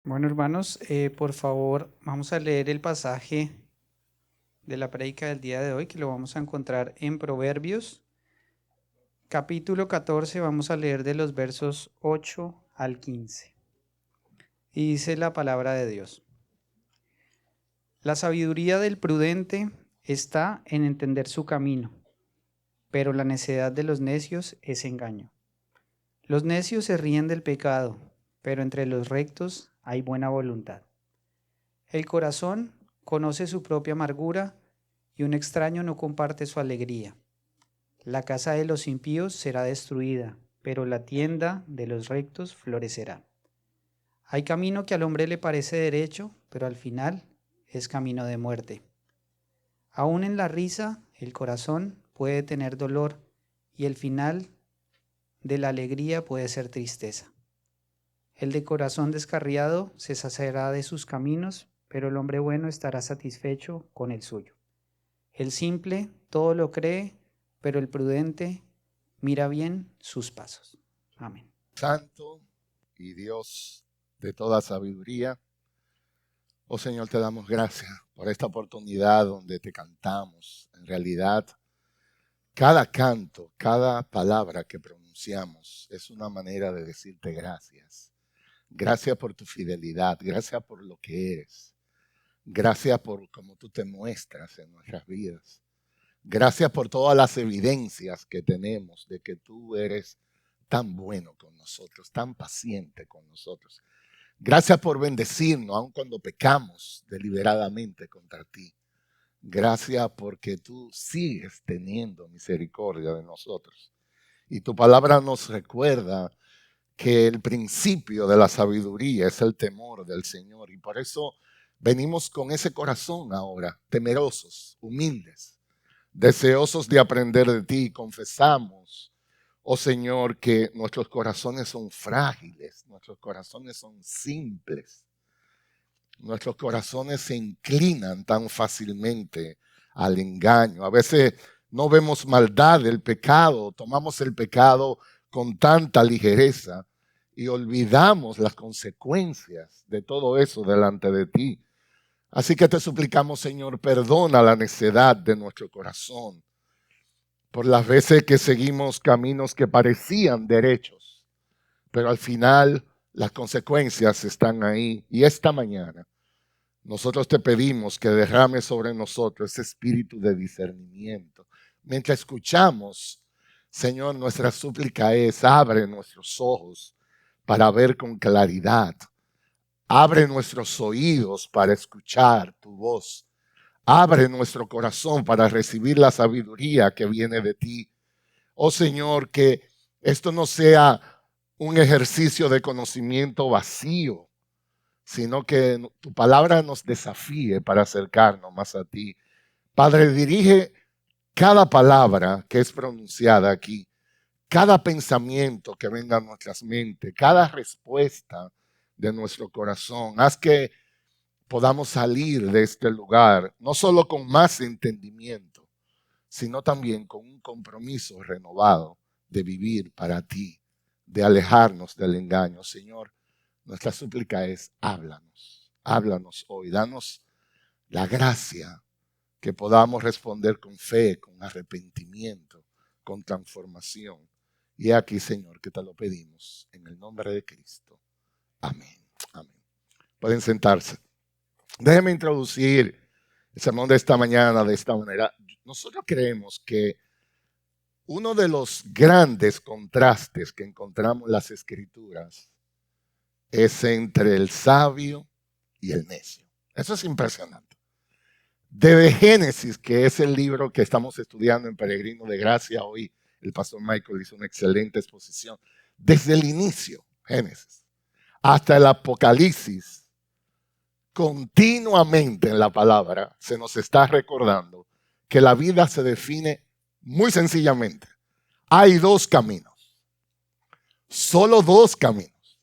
Bueno, hermanos, por favor, vamos a leer el pasaje de la prédica del día de hoy, que lo vamos a encontrar en Proverbios, capítulo 14, vamos a leer de los versos 8 al 15. Y dice la palabra de Dios: La sabiduría del prudente está en entender su camino, pero la necedad de los necios es engaño. Los necios se ríen del pecado, pero entre los rectos hay buena voluntad. El corazón conoce su propia amargura, y un extraño no comparte su alegría. La casa de los impíos será destruida, pero la tienda de los rectos florecerá. Hay camino que al hombre le parece derecho, pero al final es camino de muerte. Aún en la risa, el corazón puede tener dolor, y el final de la alegría puede ser tristeza. El de corazón descarriado se saciará de sus caminos, pero el hombre bueno estará satisfecho con el suyo. El simple todo lo cree, pero el prudente mira bien sus pasos. Amén. Santo y Dios de toda sabiduría, oh Señor, te damos gracias por esta oportunidad donde te cantamos. En realidad, cada canto, cada palabra que pronunciamos es una manera de decirte gracias. Gracias por tu fidelidad, gracias por lo que eres, gracias por cómo tú te muestras en nuestras vidas. Gracias por todas las evidencias que tenemos de que tú eres tan bueno con nosotros, tan paciente con nosotros. Gracias por bendecirnos, aun cuando pecamos deliberadamente contra ti. Gracias porque tú sigues teniendo misericordia de nosotros. Y tu palabra nos recuerda que el principio de la sabiduría es el temor del Señor. Y por eso venimos con ese corazón ahora, temerosos, humildes, deseosos de aprender de ti. Confesamos, oh Señor, que nuestros corazones son frágiles, nuestros corazones son simples, nuestros corazones se inclinan tan fácilmente al engaño. A veces no vemos maldad del pecado, tomamos el pecado con tanta ligereza y olvidamos las consecuencias de todo eso delante de ti. Así que te suplicamos, Señor, perdona la necedad de nuestro corazón por las veces que seguimos caminos que parecían derechos, pero al final las consecuencias están ahí. Y esta mañana nosotros te pedimos que derrames sobre nosotros ese espíritu de discernimiento. Mientras escuchamos, Señor, nuestra súplica es: abre nuestros ojos para ver con claridad. Abre nuestros oídos para escuchar tu voz. Abre nuestro corazón para recibir la sabiduría que viene de ti. Oh Señor, que esto no sea un ejercicio de conocimiento vacío, sino que tu palabra nos desafíe para acercarnos más a ti. Padre, dirige cada palabra que es pronunciada aquí, cada pensamiento que venga a nuestras mentes, cada respuesta de nuestro corazón. Haz que podamos salir de este lugar, no solo con más entendimiento, sino también con un compromiso renovado de vivir para ti, de alejarnos del engaño. Señor, nuestra súplica es: háblanos hoy, danos la gracia que podamos responder con fe, con arrepentimiento, con transformación. Y aquí, Señor, que te lo pedimos en el nombre de Cristo. Amén. Amén. Pueden sentarse. Déjenme introducir el sermón de esta mañana de esta manera. Nosotros creemos que uno de los grandes contrastes que encontramos en las Escrituras es entre el sabio y el necio. Eso es impresionante. Desde Génesis, que es el libro que estamos estudiando en Peregrino de Gracia, hoy el pastor Michael hizo una excelente exposición. Desde el inicio, Génesis, hasta el Apocalipsis, continuamente en la palabra se nos está recordando que la vida se define muy sencillamente. Hay dos caminos, solo dos caminos.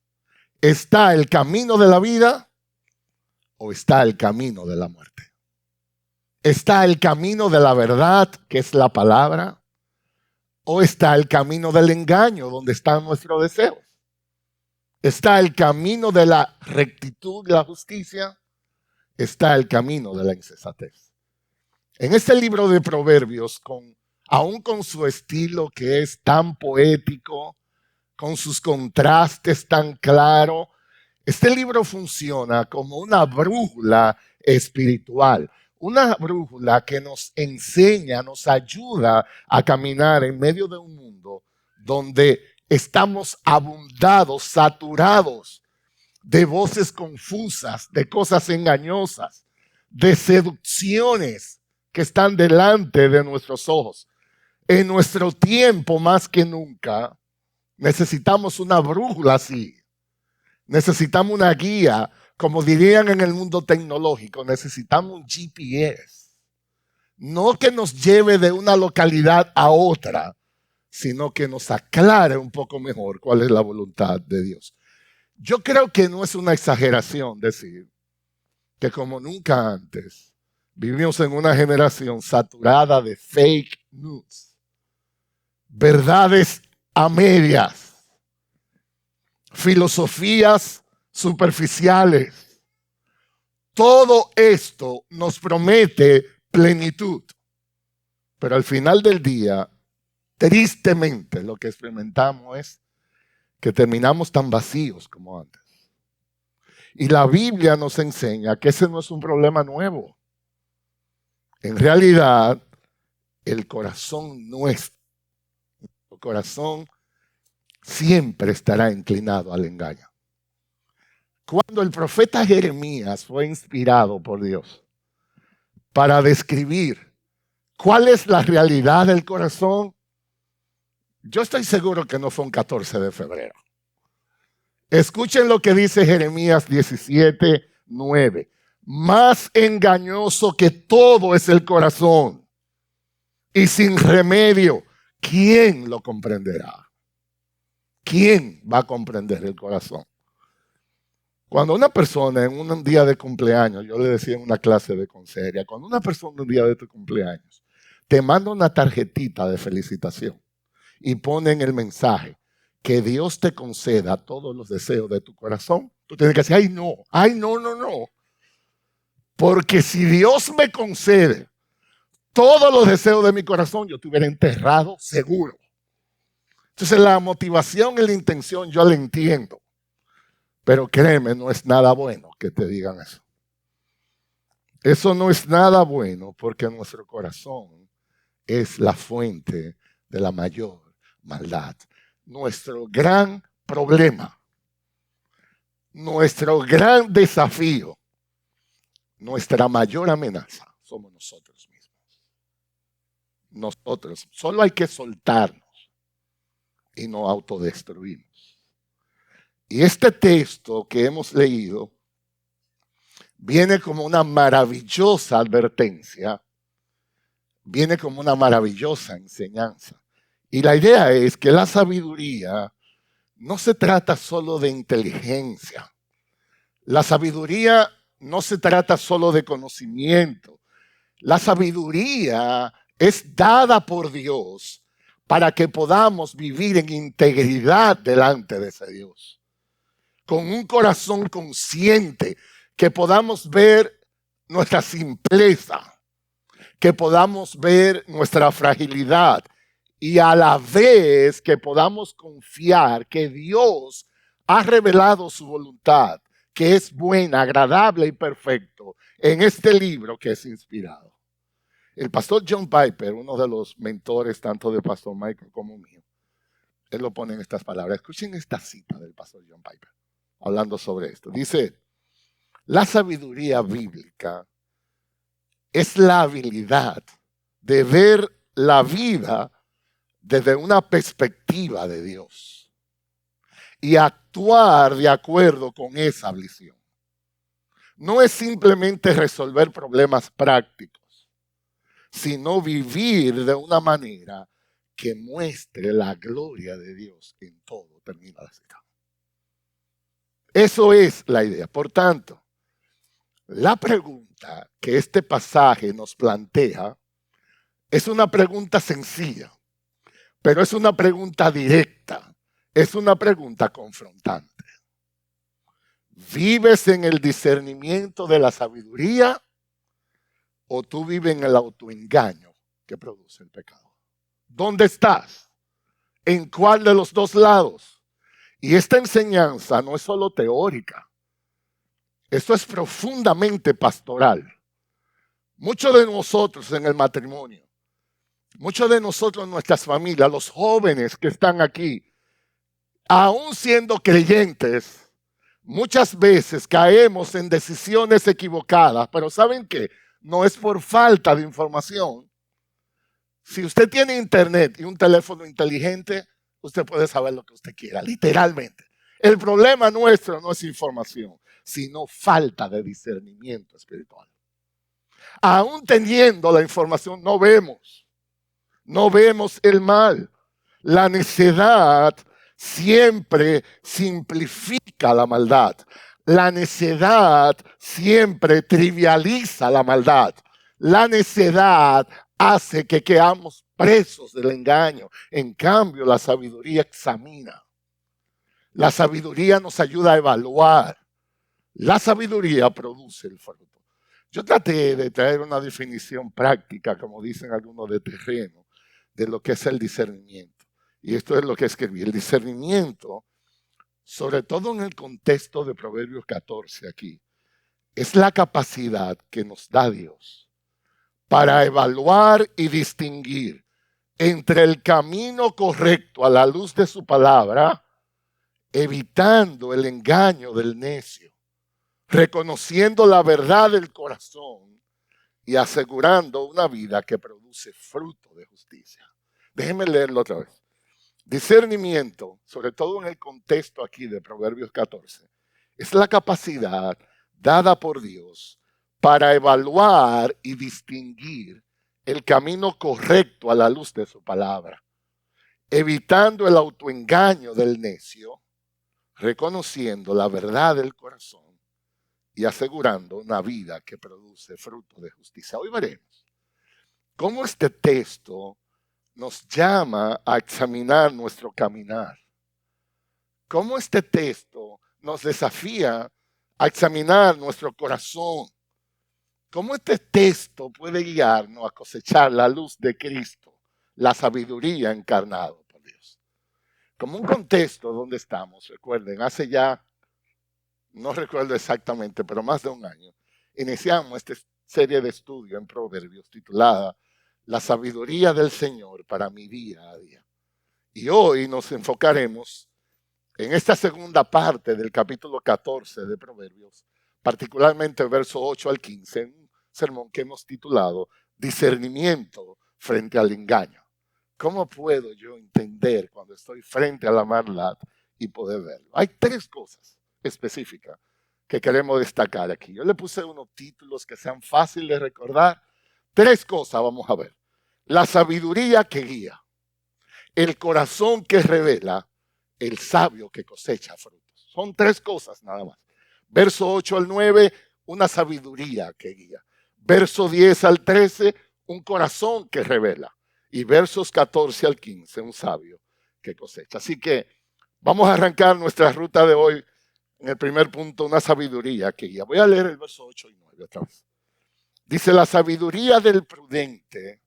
¿Está el camino de la vida o está el camino de la muerte? ¿Está el camino de la verdad, que es la palabra, o está el camino del engaño, donde están nuestros deseos? está el camino de la rectitud, la justicia, está el camino de la insensatez. En este libro de Proverbios, aún con su estilo que es tan poético, con sus contrastes tan claros, este libro funciona como una brújula espiritual, una brújula que nos enseña, nos ayuda a caminar en medio de un mundo donde estamos abundados, saturados de voces confusas, de cosas engañosas, de seducciones que están delante de nuestros ojos. En nuestro tiempo, más que nunca, necesitamos una brújula así. Necesitamos una guía, como dirían en el mundo tecnológico, necesitamos un GPS. No que nos lleve de una localidad a otra, sino que nos aclare un poco mejor cuál es la voluntad de Dios. Yo creo que no es una exageración decir que como nunca antes vivimos en una generación saturada de fake news, verdades a medias, filosofías superficiales. Todo esto nos promete plenitud, pero al final del día, tristemente, lo que experimentamos es que terminamos tan vacíos como antes. Y la Biblia nos enseña que ese no es un problema nuevo. En realidad, el corazón nuestro, el corazón siempre estará inclinado al engaño. Cuando el profeta Jeremías fue inspirado por Dios para describir cuál es la realidad del corazón, yo estoy seguro que no fue un 14 de febrero. Escuchen lo que dice Jeremías 17:9. Más engañoso que todo es el corazón, y sin remedio, ¿quién lo comprenderá? ¿Quién va a comprender el corazón? Cuando una persona en un día de cumpleaños, yo le decía en una clase de consejería, cuando una persona en un día de tu cumpleaños te manda una tarjetita de felicitación y pone en el mensaje que Dios te conceda todos los deseos de tu corazón, tú tienes que decir, ay no, no. Porque si Dios me concede todos los deseos de mi corazón, yo estuviera enterrado seguro. Entonces la motivación y la intención yo la entiendo. Pero créeme, no es nada bueno que te digan eso. Eso no es nada bueno porque nuestro corazón es la fuente de la mayor maldad. Nuestro gran problema, nuestro gran desafío, nuestra mayor amenaza somos nosotros mismos. Nosotros, solo hay que soltarnos y no autodestruirnos. Y este texto que hemos leído viene como una maravillosa advertencia, viene como una maravillosa enseñanza. Y la idea es que la sabiduría no se trata solo de inteligencia. La sabiduría no se trata solo de conocimiento. La sabiduría es dada por Dios para que podamos vivir en integridad delante de ese Dios. Con un corazón consciente, que podamos ver nuestra simpleza, que podamos ver nuestra fragilidad y a la vez que podamos confiar que Dios ha revelado su voluntad, que es buena, agradable y perfecto en este libro que es inspirado. El pastor John Piper, uno de los mentores tanto de pastor Michael como mío, él lo pone en estas palabras. Escuchen esta cita del pastor John Piper hablando sobre esto. Dice, la sabiduría bíblica es la habilidad de ver la vida desde una perspectiva de Dios y actuar de acuerdo con esa visión. No es simplemente resolver problemas prácticos, sino vivir de una manera que muestre la gloria de Dios en todo. Termina la cita. Eso es la idea. Por tanto, la pregunta que este pasaje nos plantea es una pregunta sencilla, pero es una pregunta directa, es una pregunta confrontante. ¿Vives en el discernimiento de la sabiduría o tú vives en el autoengaño que produce el pecado? ¿Dónde estás? ¿En cuál de los dos lados? Y esta enseñanza no es solo teórica. Esto es profundamente pastoral. Muchos de nosotros en el matrimonio, muchos de nosotros en nuestras familias, los jóvenes que están aquí, aún siendo creyentes, muchas veces caemos en decisiones equivocadas. Pero ¿saben qué? No es por falta de información. Si usted tiene internet y un teléfono inteligente, usted puede saber lo que usted quiera, literalmente. El problema nuestro no es información, sino falta de discernimiento espiritual. Aún teniendo la información, no vemos el mal. La necedad siempre simplifica la maldad. La necedad siempre trivializa la maldad. La necedad hace que quedamos presos del engaño. En cambio, la sabiduría examina. La sabiduría nos ayuda a evaluar. La sabiduría produce el fruto. Yo traté de traer una definición práctica, como dicen algunos, de terreno, de lo que es el discernimiento. Y esto es lo que escribí. El discernimiento, sobre todo en el contexto de Proverbios 14 aquí, es la capacidad que nos da Dios para evaluar y distinguir entre el camino correcto a la luz de su palabra, evitando el engaño del necio, reconociendo la verdad del corazón y asegurando una vida que produce fruto de justicia. Déjenme leerlo otra vez. Discernimiento, sobre todo en el contexto aquí de Proverbios 14, es la capacidad dada por Dios para evaluar y distinguir el camino correcto a la luz de su palabra, evitando el autoengaño del necio, reconociendo la verdad del corazón y asegurando una vida que produce fruto de justicia. Hoy veremos cómo este texto nos llama a examinar nuestro caminar. Cómo este texto nos desafía a examinar nuestro corazón. Cómo este texto puede guiarnos a cosechar la luz de Cristo, la sabiduría encarnada por Dios. Como un contexto donde estamos, recuerden, hace ya, no recuerdo exactamente, pero más de un año, iniciamos esta serie de estudio en Proverbios titulada La sabiduría del Señor para mi día a día. Y hoy nos enfocaremos en esta segunda parte del capítulo 14 de Proverbios, particularmente el verso 8 al 15, en un sermón que hemos titulado Discernimiento frente al engaño. ¿Cómo puedo yo entender cuando estoy frente a la maldad y poder verlo? Hay tres cosas específicas que queremos destacar aquí. Yo le puse unos títulos que sean fáciles de recordar. Tres cosas vamos a ver. La sabiduría que guía, el corazón que revela, el sabio que cosecha frutos. Son tres cosas nada más. Verso 8 al 9, una sabiduría que guía. Verso 10 al 13, un corazón que revela. Y versos 14 al 15, un sabio que cosecha. Así que vamos a arrancar nuestra ruta de hoy en el primer punto, una sabiduría que guía. Voy a leer el verso 8 y 9 otra vez. Dice, la sabiduría del prudente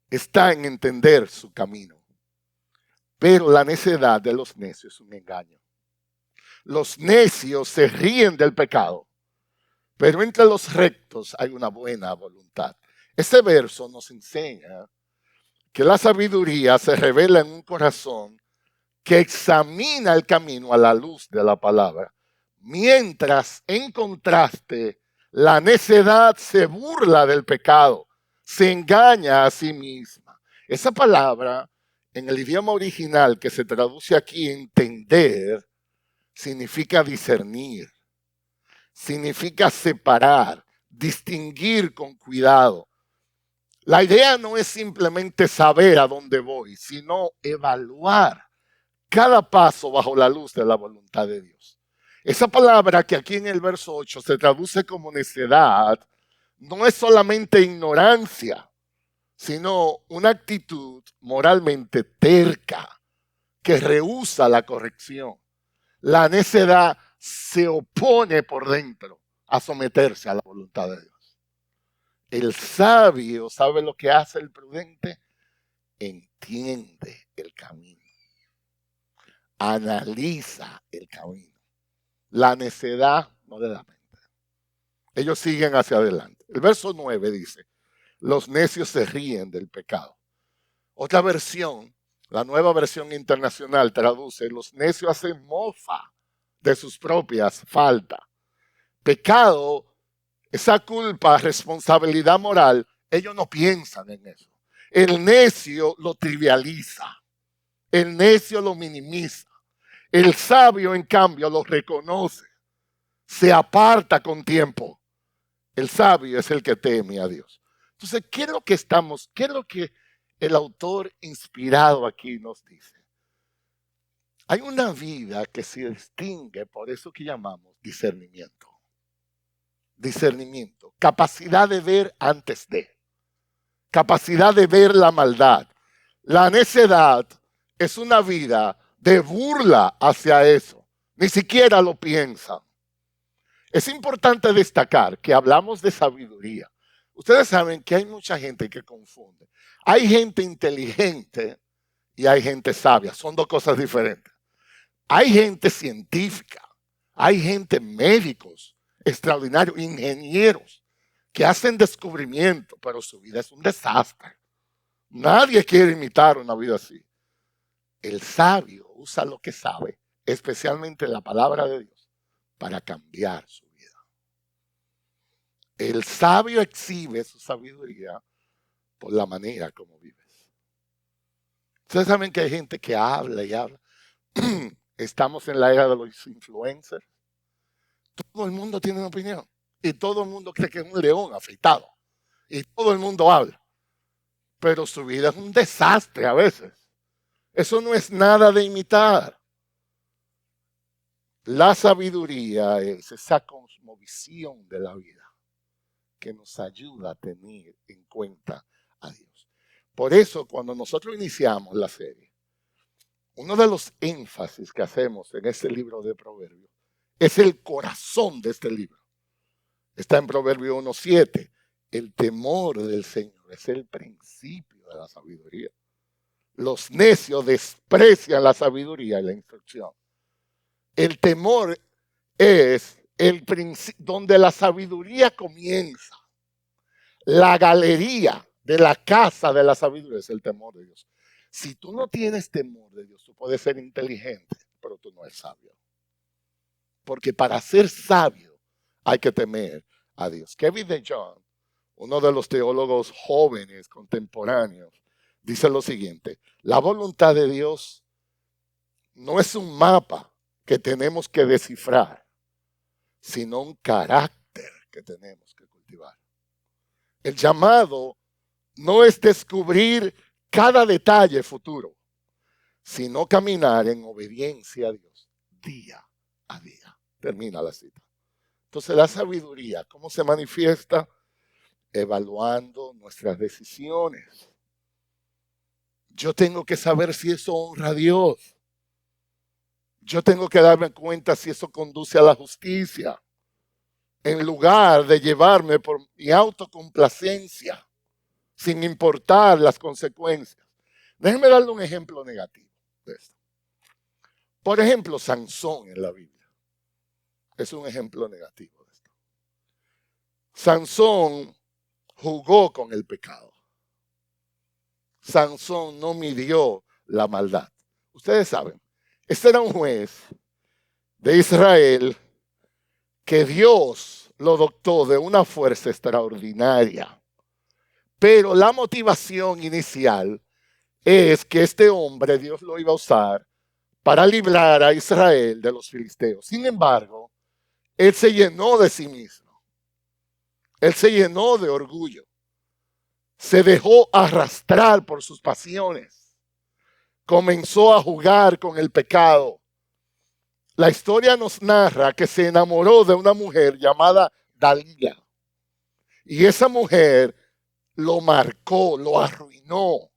está en entender su camino, pero la necedad de los necios es un engaño. Los necios se ríen del pecado, pero entre los rectos hay una buena voluntad. Este verso nos enseña que la sabiduría se revela en un corazón que examina el camino a la luz de la palabra, mientras en contraste la necedad se burla del pecado, se engaña a sí misma. Esa palabra en el idioma original que se traduce aquí entender significa discernir, significa separar, distinguir con cuidado. La idea no es simplemente saber a dónde voy, sino evaluar cada paso bajo la luz de la voluntad de Dios. Esa palabra que aquí en el verso 8 se traduce como necedad, no es solamente ignorancia, sino una actitud moralmente terca que rehúsa la corrección. La necedad se opone por dentro a someterse a la voluntad de Dios. El sabio sabe lo que hace el prudente, entiende el camino, analiza el camino. La necedad no le da mente. Ellos siguen hacia adelante. El verso 9 dice, los necios se ríen del pecado. Otra versión, la Nueva Versión Internacional, traduce, los necios hacen mofa de sus propias faltas. Pecado, esa culpa, responsabilidad moral, ellos no piensan en eso. El necio lo trivializa. El necio lo minimiza. El sabio, en cambio, lo reconoce. Se aparta con tiempo. El sabio es el que teme a Dios. Entonces, ¿qué es lo que el autor inspirado aquí nos dice? Hay una vida que se distingue por eso que llamamos discernimiento. Discernimiento, capacidad de ver antes de, capacidad de ver la maldad. La necedad es una vida de burla hacia eso. Ni siquiera lo piensan. Es importante destacar que hablamos de sabiduría. Ustedes saben que hay mucha gente que confunde. Hay gente inteligente y hay gente sabia. Son dos cosas diferentes. Hay gente científica, hay gente médicos extraordinarios, ingenieros, que hacen descubrimientos, pero su vida es un desastre. Nadie quiere imitar una vida así. El sabio usa lo que sabe, especialmente la palabra de Dios, para cambiar su vida. El sabio exhibe su sabiduría por la manera como vives. Ustedes saben que hay gente que habla y habla. Estamos en la era de los influencers. Todo el mundo tiene una opinión. Y todo el mundo cree que es un león afeitado. Y todo el mundo habla. Pero su vida es un desastre a veces. Eso no es nada de imitar. La sabiduría es esa cosmovisión de la vida que nos ayuda a tener en cuenta a Dios. Por eso, cuando nosotros iniciamos la serie, uno de los énfasis que hacemos en este libro de Proverbios es el corazón de este libro. Está en Proverbios 1:7. El temor del Señor es el principio de la sabiduría. Los necios desprecian la sabiduría y la instrucción. El temor es el principio donde la sabiduría comienza. La galería de la casa de la sabiduría es el temor de Dios. Si tú no tienes temor de Dios, tú puedes ser inteligente, pero tú no eres sabio. Porque para ser sabio hay que temer a Dios. Kevin DeYoung, uno de los teólogos jóvenes contemporáneos, dice lo siguiente: la voluntad de Dios no es un mapa que tenemos que descifrar, sino un carácter que tenemos que cultivar. El llamado no es descubrir cada detalle futuro, sino caminar en obediencia a Dios día a día. Termina la cita. Entonces, la sabiduría, ¿cómo se manifiesta? Evaluando nuestras decisiones. Yo tengo que saber si eso honra a Dios. Yo tengo que darme cuenta si eso conduce a la justicia, en lugar de llevarme por mi autocomplacencia, sin importar las consecuencias. Déjenme darle un ejemplo negativo de esto. Por ejemplo, Sansón en la Biblia es un ejemplo negativo de esto. Sansón jugó con el pecado. Sansón no midió la maldad. Ustedes saben, este era un juez de Israel que Dios lo dotó de una fuerza extraordinaria. Pero la motivación inicial es que este hombre Dios lo iba a usar para librar a Israel de los filisteos. Sin embargo, él se llenó de sí mismo. Él se llenó de orgullo. Se dejó arrastrar por sus pasiones. Comenzó a jugar con el pecado. La historia nos narra que se enamoró de una mujer llamada Dalila. Y esa mujer lo marcó, lo arruinó.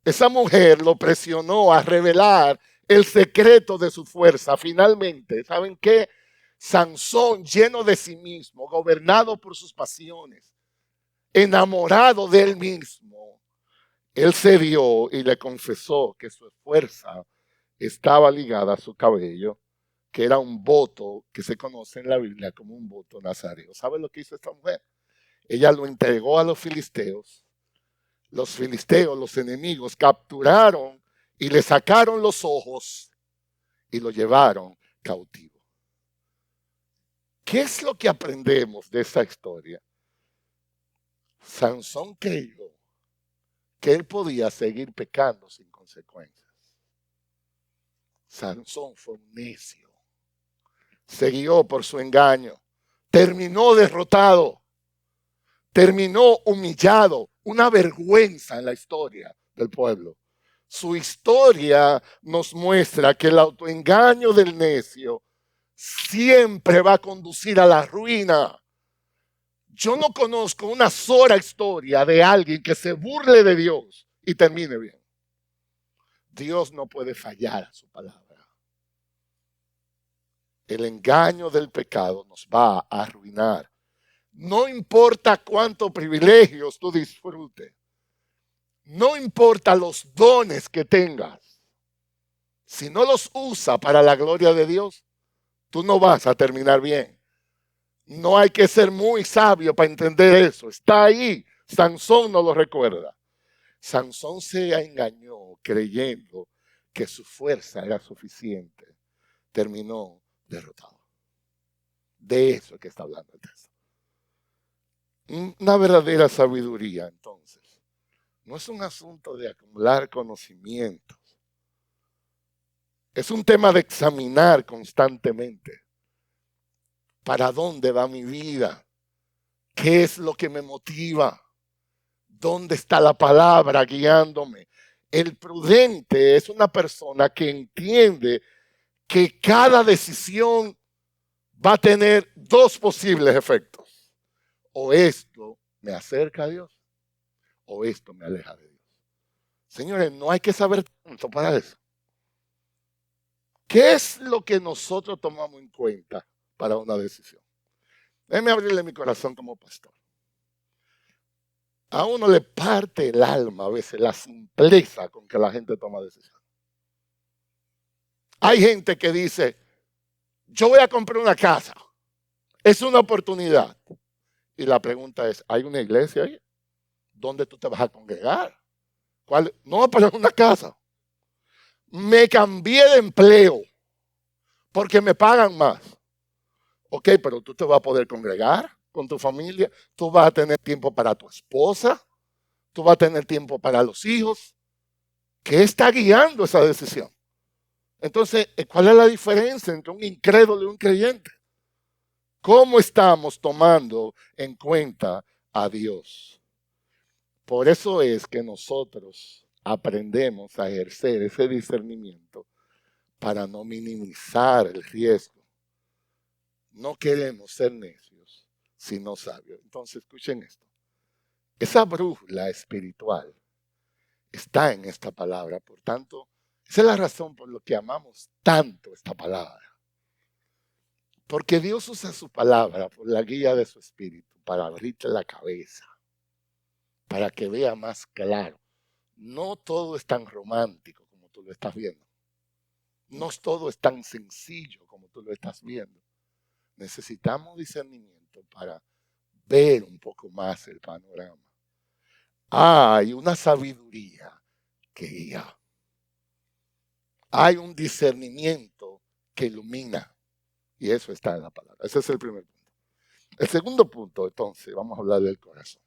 Esa mujer lo presionó a revelar el secreto de su fuerza. Finalmente, ¿saben qué? Sansón, lleno de sí mismo, gobernado por sus pasiones, enamorado de él mismo, él se dio y le confesó que su fuerza estaba ligada a su cabello, que era un voto que se conoce en la Biblia como un voto nazareo. ¿Sabe lo que hizo esta mujer? Ella lo entregó a los filisteos. Los filisteos, los enemigos, capturaron y le sacaron los ojos y lo llevaron cautivo. ¿Qué es lo que aprendemos de esta historia? Sansón creyó que él podía seguir pecando sin consecuencias. Sansón fue un necio. Se guió por su engaño. Terminó derrotado. Terminó humillado. Una vergüenza en la historia del pueblo. Su historia nos muestra que el autoengaño del necio siempre va a conducir a la ruina. Yo no conozco una sola historia de alguien que se burle de Dios y termine bien. Dios no puede fallar a su palabra. El engaño del pecado nos va a arruinar. No importa cuántos privilegios tú disfrutes. No importa los dones que tengas. Si no los usas para la gloria de Dios, tú no vas a terminar bien. No hay que ser muy sabio para entender eso. Está ahí. Sansón no lo recuerda. Sansón se engañó creyendo que su fuerza era suficiente. Terminó derrotado. De eso es que está hablando el texto. Una verdadera sabiduría, entonces, no es un asunto de acumular conocimientos. Es un tema de examinar constantemente. ¿Para dónde va mi vida? ¿Qué es lo que me motiva? ¿Dónde está la palabra guiándome? El prudente es una persona que entiende que cada decisión va a tener dos posibles efectos. O esto me acerca a Dios, o esto me aleja de Dios. Señores, no hay que saber tanto para eso. ¿Qué es lo que nosotros tomamos en cuenta para una decisión? Déjeme abrirle mi corazón como pastor. A uno le parte el alma a veces la simpleza con que la gente toma decisiones. Hay gente que dice, yo voy a comprar una casa. Es una oportunidad. Y la pregunta es, ¿hay una iglesia ahí? ¿Dónde tú te vas a congregar? ¿Cuál? No, pero es una casa. Me cambié de empleo porque me pagan más. Ok, pero tú te vas a poder congregar con tu familia. Tú vas a tener tiempo para tu esposa. Tú vas a tener tiempo para los hijos. ¿Qué está guiando esa decisión? Entonces, ¿cuál es la diferencia entre un incrédulo y un creyente? ¿Cómo estamos tomando en cuenta a Dios? Por eso es que nosotros aprendemos a ejercer ese discernimiento para no minimizar el riesgo. No queremos ser necios, sino sabios. Entonces, escuchen esto. Esa brújula espiritual está en esta palabra. Por tanto, esa es la razón por la que amamos tanto esta palabra. Porque Dios usa su palabra por la guía de su espíritu para abrirte la cabeza, para que vea más claro. No todo es tan romántico como tú lo estás viendo. No todo es tan sencillo como tú lo estás viendo. Necesitamos discernimiento para ver un poco más el panorama. Hay una sabiduría que guía. Hay un discernimiento que ilumina. Y eso está en la palabra. Ese es el primer punto. El segundo punto, entonces, vamos a hablar del corazón.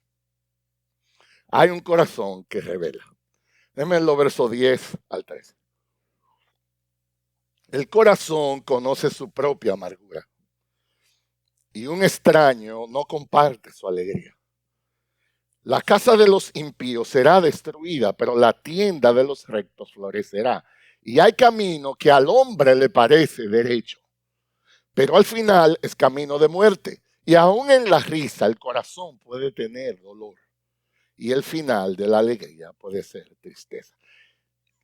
Hay un corazón que revela. Déjenme los versos 10 al 13. El corazón conoce su propia amargura. Y un extraño no comparte su alegría. La casa de los impíos será destruida, pero la tienda de los rectos florecerá. Y hay camino que al hombre le parece derecho, pero al final es camino de muerte. Y aún en la risa el corazón puede tener dolor. Y el final de la alegría puede ser tristeza.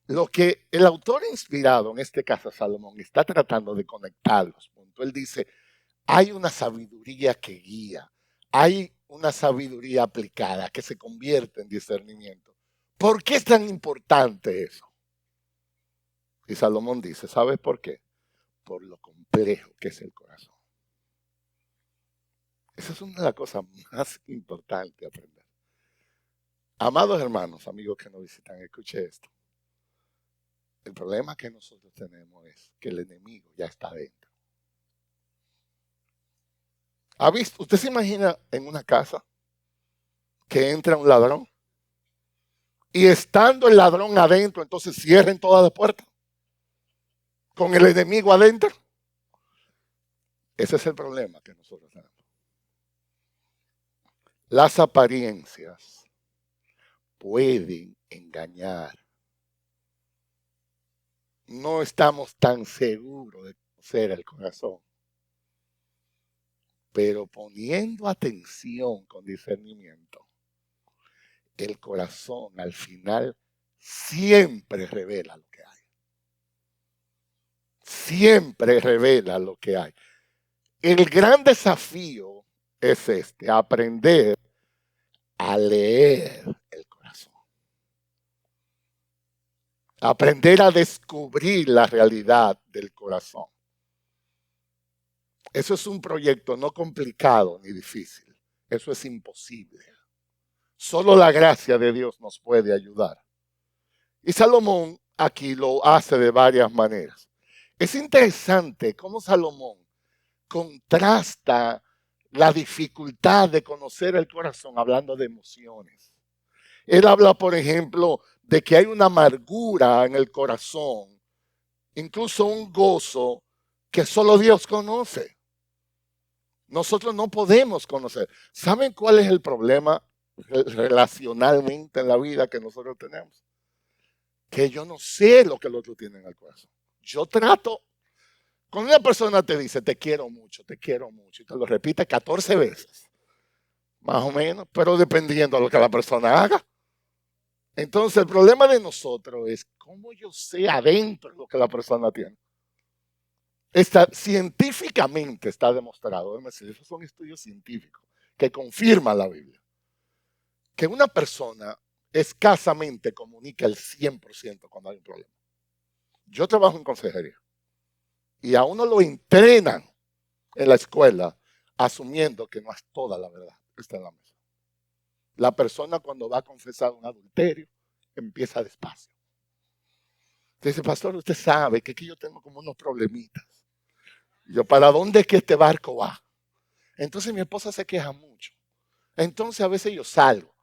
Lo que el autor inspirado, en este caso Salomón, está tratando de conectar los puntos. Él dice, hay una sabiduría que guía, hay una sabiduría aplicada que se convierte en discernimiento. ¿Por qué es tan importante eso? Y Salomón dice, ¿sabes por qué? Por lo complejo que es el corazón. Esa es una de las cosas más importantes de aprender. Amados hermanos, amigos que nos visitan, escuche esto. El problema que nosotros tenemos es que el enemigo ya está adentro. ¿Ha visto? ¿Usted se imagina en una casa que entra un ladrón? Y estando el ladrón adentro, entonces cierren todas las puertas. Con el enemigo adentro. Ese es el problema que nosotros tenemos. Las apariencias pueden engañar. No estamos tan seguros de conocer el corazón. Pero poniendo atención con discernimiento, el corazón al final siempre revela lo que hay. Siempre revela lo que hay. El gran desafío es aprender a leer el corazón. Aprender a descubrir la realidad del corazón. Eso es un proyecto no complicado ni difícil. Eso es imposible. Solo la gracia de Dios nos puede ayudar. Y Salomón aquí lo hace de varias maneras. Es interesante cómo Salomón contrasta la dificultad de conocer el corazón hablando de emociones. Él habla, por ejemplo, de que hay una amargura en el corazón, incluso un gozo que solo Dios conoce. Nosotros no podemos conocer. ¿Saben cuál es el problema relacionalmente en la vida que nosotros tenemos? Que yo no sé lo que el otro tiene en el corazón. Yo trato, cuando una persona te dice te quiero mucho, y te lo repite 14 veces, más o menos, pero dependiendo de lo que la persona haga. Entonces el problema de nosotros es cómo yo sé adentro lo que la persona tiene. Científicamente está demostrado, esos son estudios científicos que confirman la Biblia, que una persona escasamente comunica el 100% cuando hay un problema. Yo trabajo en consejería y a uno lo entrenan en la escuela asumiendo que no es toda la verdad que está en la mesa. La persona cuando va a confesar un adulterio empieza despacio. Dice, pastor, usted sabe que aquí yo tengo como unos problemitas. Yo, ¿para dónde es que este barco va? Entonces mi esposa se queja mucho. Entonces a veces yo salgo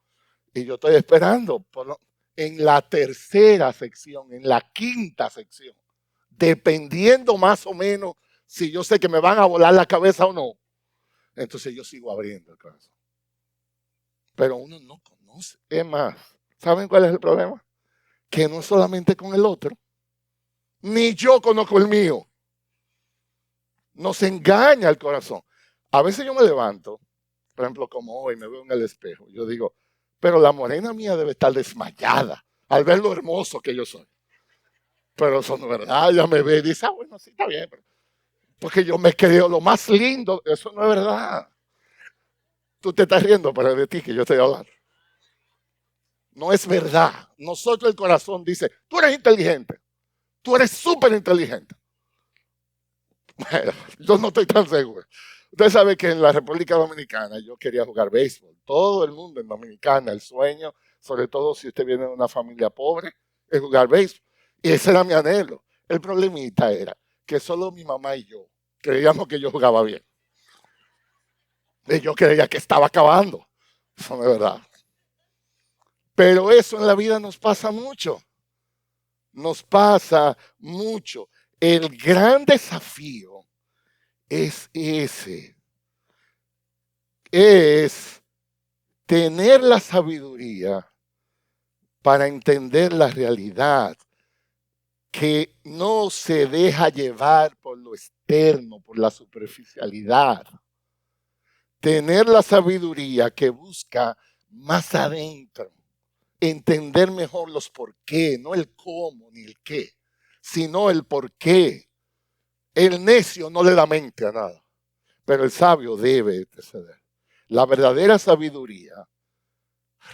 y yo estoy esperando en la tercera sección, en la quinta sección, dependiendo más o menos si yo sé que me van a volar la cabeza o no. Entonces yo sigo abriendo el corazón. Pero uno no conoce. Es más, ¿saben cuál es el problema? Que no solamente con el otro, ni yo conozco el mío. Nos engaña el corazón. A veces yo me levanto, por ejemplo, como hoy, me veo en el espejo. Yo digo, pero la morena mía debe estar desmayada al ver lo hermoso que yo soy. Pero eso no es verdad. Ella me ve y dice, bueno, sí, está bien. Porque yo me creo lo más lindo. Eso no es verdad. Tú te estás riendo, pero es de ti que yo estoy hablando. No es verdad. Nosotros el corazón dice, tú eres inteligente. Tú eres súper inteligente. Bueno, yo no estoy tan seguro. Usted sabe que en la República Dominicana yo quería jugar béisbol. Todo el mundo en Dominicana, el sueño, sobre todo si usted viene de una familia pobre, es jugar béisbol. Y ese era mi anhelo. El problemita era que solo mi mamá y yo creíamos que yo jugaba bien. Y yo creía que estaba acabando. Eso no es verdad. Pero eso en la vida nos pasa mucho. Nos pasa mucho. El gran desafío es ese. Es tener la sabiduría para entender la realidad, que no se deja llevar por lo externo, por la superficialidad. Tener la sabiduría que busca más adentro, entender mejor los por qué, no el cómo ni el qué, sino el por qué. El necio no le da mente a nada, pero el sabio debe ceder. La verdadera sabiduría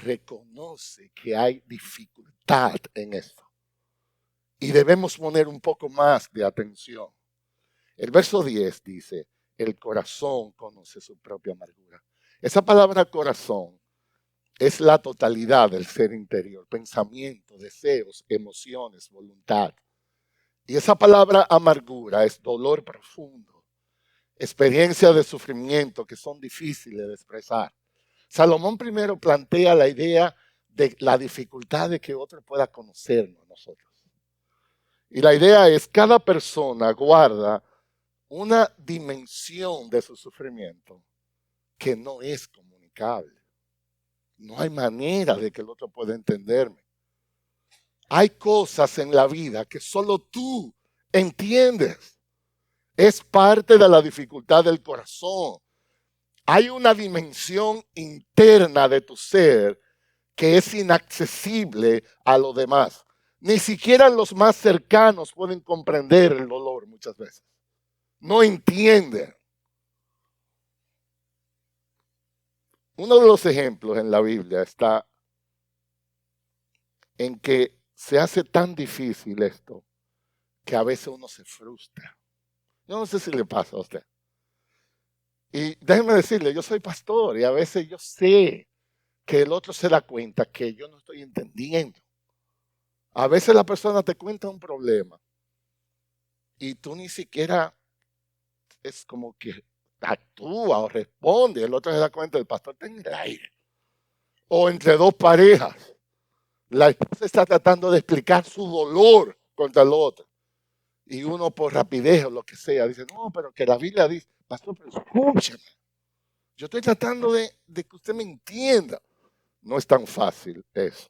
reconoce que hay dificultad en esto y debemos poner un poco más de atención. El verso 10 dice, el corazón conoce su propia amargura. Esa palabra corazón es la totalidad del ser interior, pensamientos, deseos, emociones, voluntad. Y esa palabra amargura es dolor profundo, experiencias de sufrimiento que son difíciles de expresar. Salomón primero plantea la idea de la dificultad de que otro pueda conocernos a nosotros. Y la idea es, cada persona guarda una dimensión de su sufrimiento que no es comunicable. No hay manera de que el otro pueda entenderme. Hay cosas en la vida que solo tú entiendes. Es parte de la dificultad del corazón. Hay una dimensión interna de tu ser que es inaccesible a los demás. Ni siquiera los más cercanos pueden comprender el dolor muchas veces. No entienden. Uno de los ejemplos en la Biblia está en que se hace tan difícil esto que a veces uno se frustra. Yo no sé si le pasa a usted. Y déjeme decirle, yo soy pastor y a veces yo sé que el otro se da cuenta que yo no estoy entendiendo. A veces la persona te cuenta un problema y tú ni siquiera es como que actúa o responde. El otro se da cuenta, el pastor está en el aire. O entre dos parejas, la esposa está tratando de explicar su dolor contra el otro. Y uno por rapidez o lo que sea dice, no, pero que la Biblia dice, pastor, pero escúchame. Yo estoy tratando de que usted me entienda. No es tan fácil eso.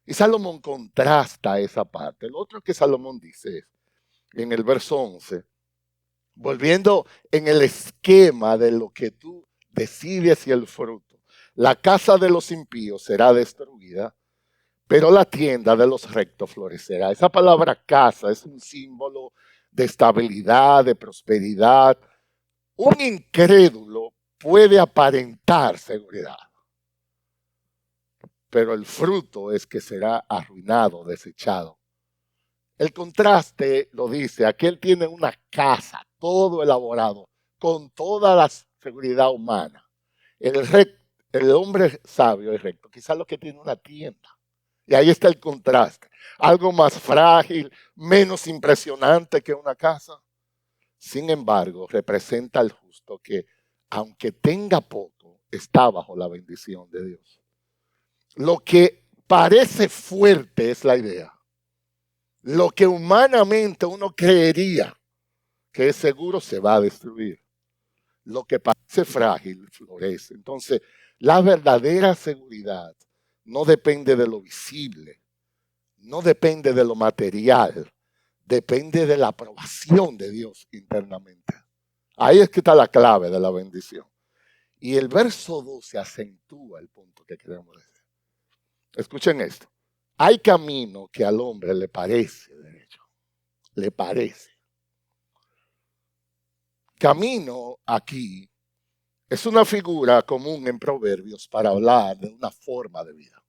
Y Salomón contrasta esa parte. Lo otro que Salomón dice es, en el verso 11, volviendo en el esquema de lo que tú decides y el fruto. La casa de los impíos será destruida, pero la tienda de los rectos florecerá. Esa palabra casa es un símbolo de estabilidad, de prosperidad. Un incrédulo puede aparentar seguridad, pero el fruto es que será arruinado, desechado. El contraste lo dice, aquel tiene una casa, todo elaborado, con toda la seguridad humana. El hombre sabio y recto, quizás lo que tiene una tienda. Y ahí está el contraste. Algo más frágil, menos impresionante que una casa. Sin embargo, representa al justo que, aunque tenga poco, está bajo la bendición de Dios. Lo que parece fuerte es la idea. Lo que humanamente uno creería que es seguro se va a destruir. Lo que parece frágil florece. Entonces, la verdadera seguridad no depende de lo visible, no depende de lo material, depende de la aprobación de Dios internamente. Ahí es que está la clave de la bendición. Y el verso 12 acentúa el punto que queremos decir. Escuchen esto. Hay camino que al hombre le parece derecho. Le parece. Camino aquí es una figura común en Proverbios para hablar de una forma de vida.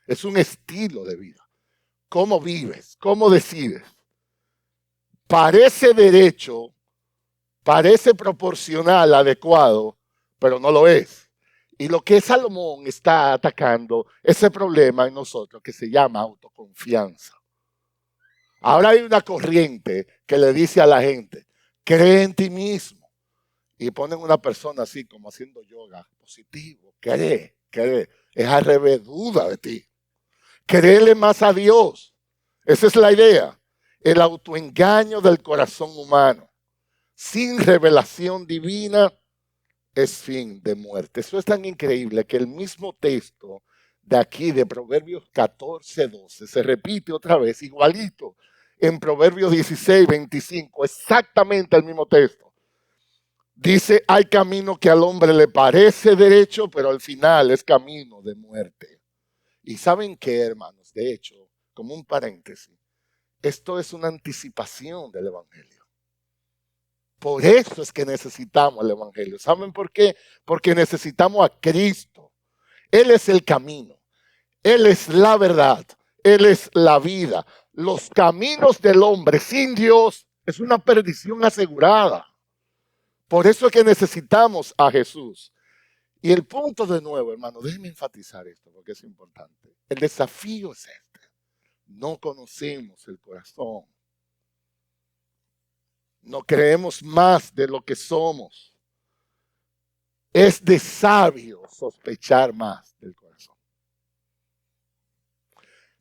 Es un estilo de vida. ¿Cómo vives? ¿Cómo decides? Parece derecho, parece proporcional, adecuado, pero no lo es. Y lo que Salomón está atacando, ese problema en nosotros que se llama autoconfianza. Ahora hay una corriente que le dice a la gente, cree en ti mismo. Y ponen una persona así como haciendo yoga, positivo, cree. Es al revés, duda de ti. Créele más a Dios. Esa es la idea. El autoengaño del corazón humano. Sin revelación divina es fin de muerte. Eso es tan increíble que el mismo texto de aquí, de Proverbios 14:12, se repite otra vez, igualito, en Proverbios 16:25, exactamente el mismo texto. Dice, hay camino que al hombre le parece derecho, pero al final es camino de muerte. Y ¿saben qué, hermanos? De hecho, como un paréntesis, esto es una anticipación del Evangelio. Por eso es que necesitamos el Evangelio. ¿Saben por qué? Porque necesitamos a Cristo. Él es el camino. Él es la verdad. Él es la vida. Los caminos del hombre sin Dios es una perdición asegurada. Por eso es que necesitamos a Jesús. Y el punto de nuevo, hermano, déjenme enfatizar esto porque es importante. El desafío es este. No conocemos el corazón. No creemos más de lo que somos. Es de sabio sospechar más del corazón.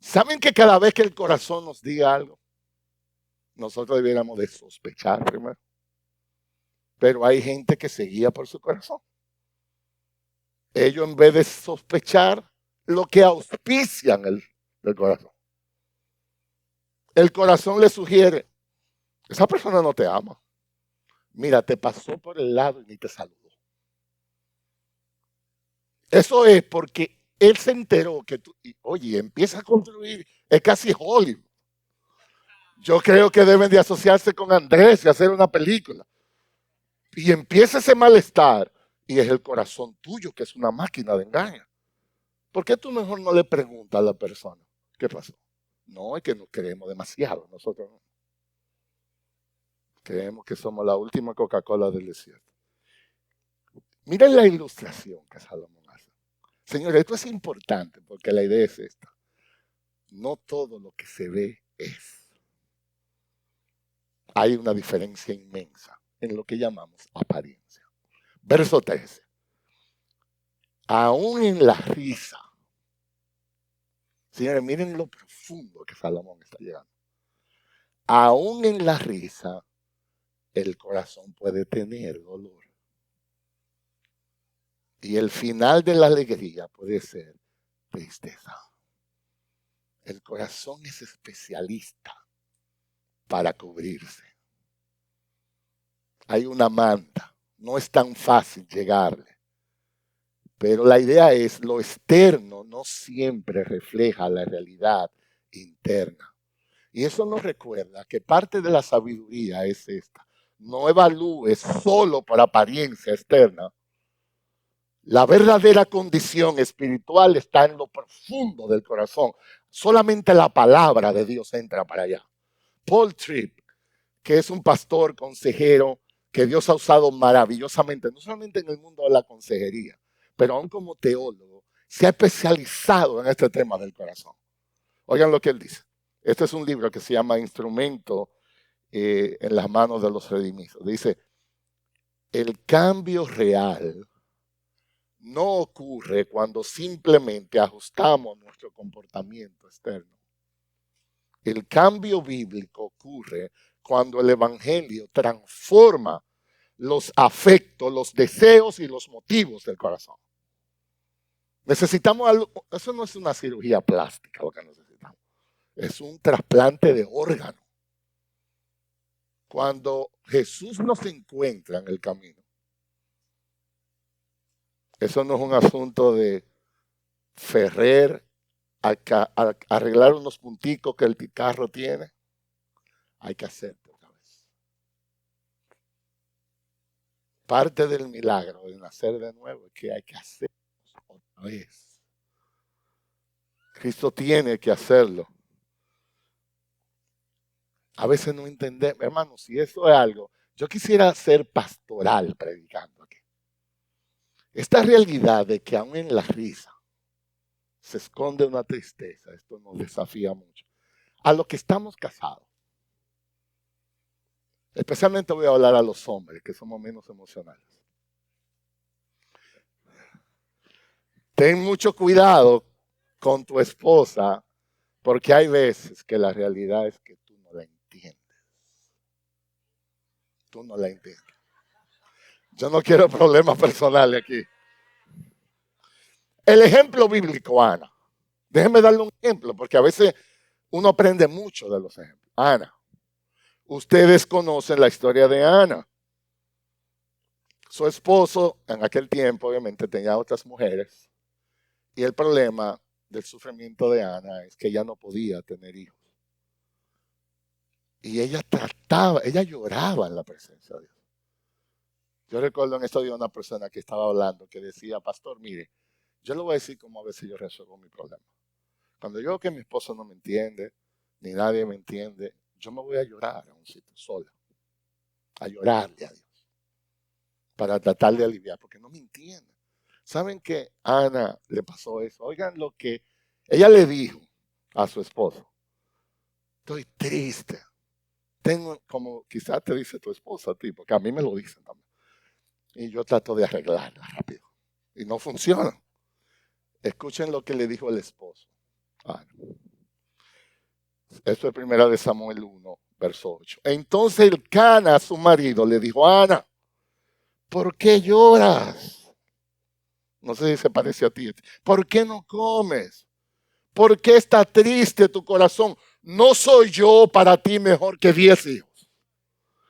¿Saben que cada vez que el corazón nos diga algo, nosotros debiéramos de sospechar primero? Pero hay gente que se guía por su corazón. Ellos en vez de sospechar, lo que auspician el corazón. El corazón le sugiere, esa persona no te ama. Mira, te pasó por el lado y ni te saludó. Eso es porque él se enteró que tú, oye, empieza a construir, es casi Hollywood. Yo creo que deben de asociarse con Andrés y hacer una película. Y empieza ese malestar y es el corazón tuyo que es una máquina de engaño. ¿Por qué tú mejor no le preguntas a la persona qué pasó? No, es que nos creemos demasiado. Nosotros no. Creemos que somos la última Coca-Cola del desierto. Miren la ilustración que Salomón hace. Señores, esto es importante porque la idea es esta. No todo lo que se ve es. Hay una diferencia inmensa en lo que llamamos apariencia. Verso 13. Aún en la risa. Señores, miren lo profundo que Salomón está llegando. Aún en la risa, el corazón puede tener dolor. Y el final de la alegría puede ser tristeza. El corazón es especialista para cubrirse. Hay una manta. No es tan fácil llegarle. Pero la idea es, lo externo no siempre refleja la realidad interna. Y eso nos recuerda que parte de la sabiduría es esta. No evalúes solo por apariencia externa. La verdadera condición espiritual está en lo profundo del corazón. Solamente la palabra de Dios entra para allá. Paul Tripp, que es un pastor consejero que Dios ha usado maravillosamente, no solamente en el mundo de la consejería, pero aún como teólogo, se ha especializado en este tema del corazón. Oigan lo que él dice. Este es un libro que se llama Instrumento en las manos de los redimidos. Dice, el cambio real no ocurre cuando simplemente ajustamos nuestro comportamiento externo. El cambio bíblico ocurre cuando el evangelio transforma los afectos, los deseos y los motivos del corazón. Necesitamos algo, eso no es una cirugía plástica lo que necesitamos, es un trasplante de órgano. Cuando Jesús nos encuentra en el camino, eso no es un asunto de ferrer, arreglar unos punticos que el carro tiene. Hay que hacerlo otra vez. Parte del milagro de nacer de nuevo es que hay que hacerlo otra vez. Cristo tiene que hacerlo. A veces no entendemos, hermanos, si eso es algo. Yo quisiera ser pastoral predicando aquí. Esta realidad de que aún en la risa se esconde una tristeza, esto nos desafía mucho. A los que estamos casados, especialmente voy a hablar a los hombres que somos menos emocionales. Ten mucho cuidado con tu esposa porque hay veces que la realidad es que tú no la entiendes. Tú no la entiendes. Yo no quiero problemas personales aquí. El ejemplo bíblico, Ana. Déjenme darle un ejemplo, porque a veces uno aprende mucho de los ejemplos. Ana. Ustedes conocen la historia de Ana. Su esposo en aquel tiempo obviamente tenía otras mujeres. Y el problema del sufrimiento de Ana es que ella no podía tener hijos. Y ella lloraba en la presencia de Dios. Yo recuerdo en estos días una persona que estaba hablando que decía, pastor, mire, yo le voy a decir cómo a veces yo resuelvo mi problema. Cuando yo veo que mi esposo no me entiende, ni nadie me entiende, yo me voy a llorar a un sitio sola, a llorarle a Dios, para tratar de aliviar, porque no me entiende. ¿Saben que a Ana le pasó eso? Oigan lo que ella le dijo a su esposo. Estoy triste. Tengo, como quizás te dice tu esposa a ti, porque a mí me lo dicen también. Y yo trato de arreglarla rápido. Y no funciona. Escuchen lo que le dijo el esposo. Ana. Esto es primera de Samuel 1, verso 8. Entonces el Cana, su marido, le dijo, Ana, ¿por qué lloras? No sé si se parece a ti. ¿Por qué no comes? ¿Por qué está triste tu corazón? ¿No soy yo para ti mejor que 10 hijos?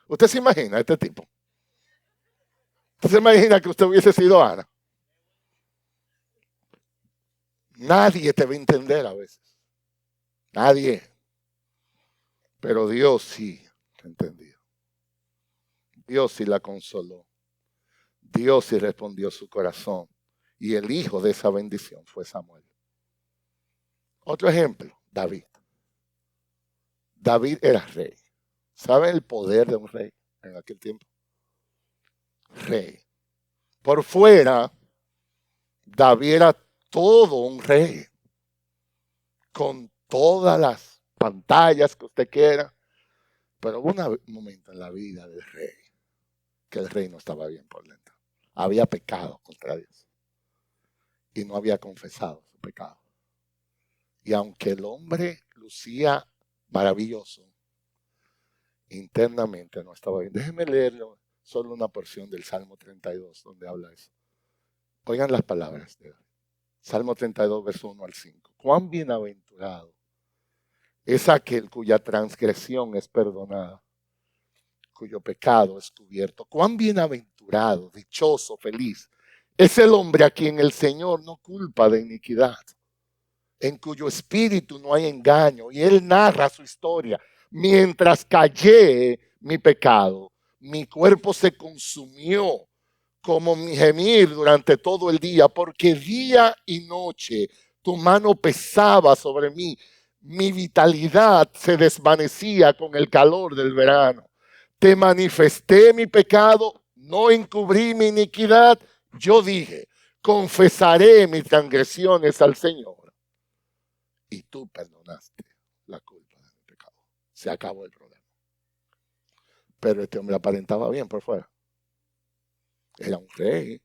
¿Usted se imagina a este tipo? ¿Usted se imagina que usted hubiese sido Ana? Nadie te va a entender a veces. Nadie. Pero Dios sí entendió. Dios sí la consoló. Dios sí respondió su corazón. Y el hijo de esa bendición fue Samuel. Otro ejemplo, David. David era rey. ¿Sabe el poder de un rey en aquel tiempo? Rey. Por fuera, David era todo un rey. Con todas las pantallas que usted quiera. Pero hubo un momento en la vida del rey que el rey no estaba bien por dentro. Había pecado contra Dios. Y no había confesado su pecado. Y aunque el hombre lucía maravilloso, internamente no estaba bien. Déjenme leerlo solo una porción del Salmo 32 donde habla eso. Oigan las palabras de Salmo 32, verso 1 al 5. Cuán bienaventurado es aquel cuya transgresión es perdonada, cuyo pecado es cubierto. Cuán bienaventurado, dichoso, feliz es el hombre a quien el Señor no culpa de iniquidad, en cuyo espíritu no hay engaño. Y él narra su historia. Mientras callé mi pecado, mi cuerpo se consumió como mi gemir durante todo el día, porque día y noche tu mano pesaba sobre mí. Mi vitalidad se desvanecía con el calor del verano. Te manifesté mi pecado, no encubrí mi iniquidad. Yo dije, confesaré mis transgresiones al Señor. Y tú perdonaste la culpa de mi pecado. Se acabó el problema. Pero este hombre aparentaba bien por fuera. Era un rey.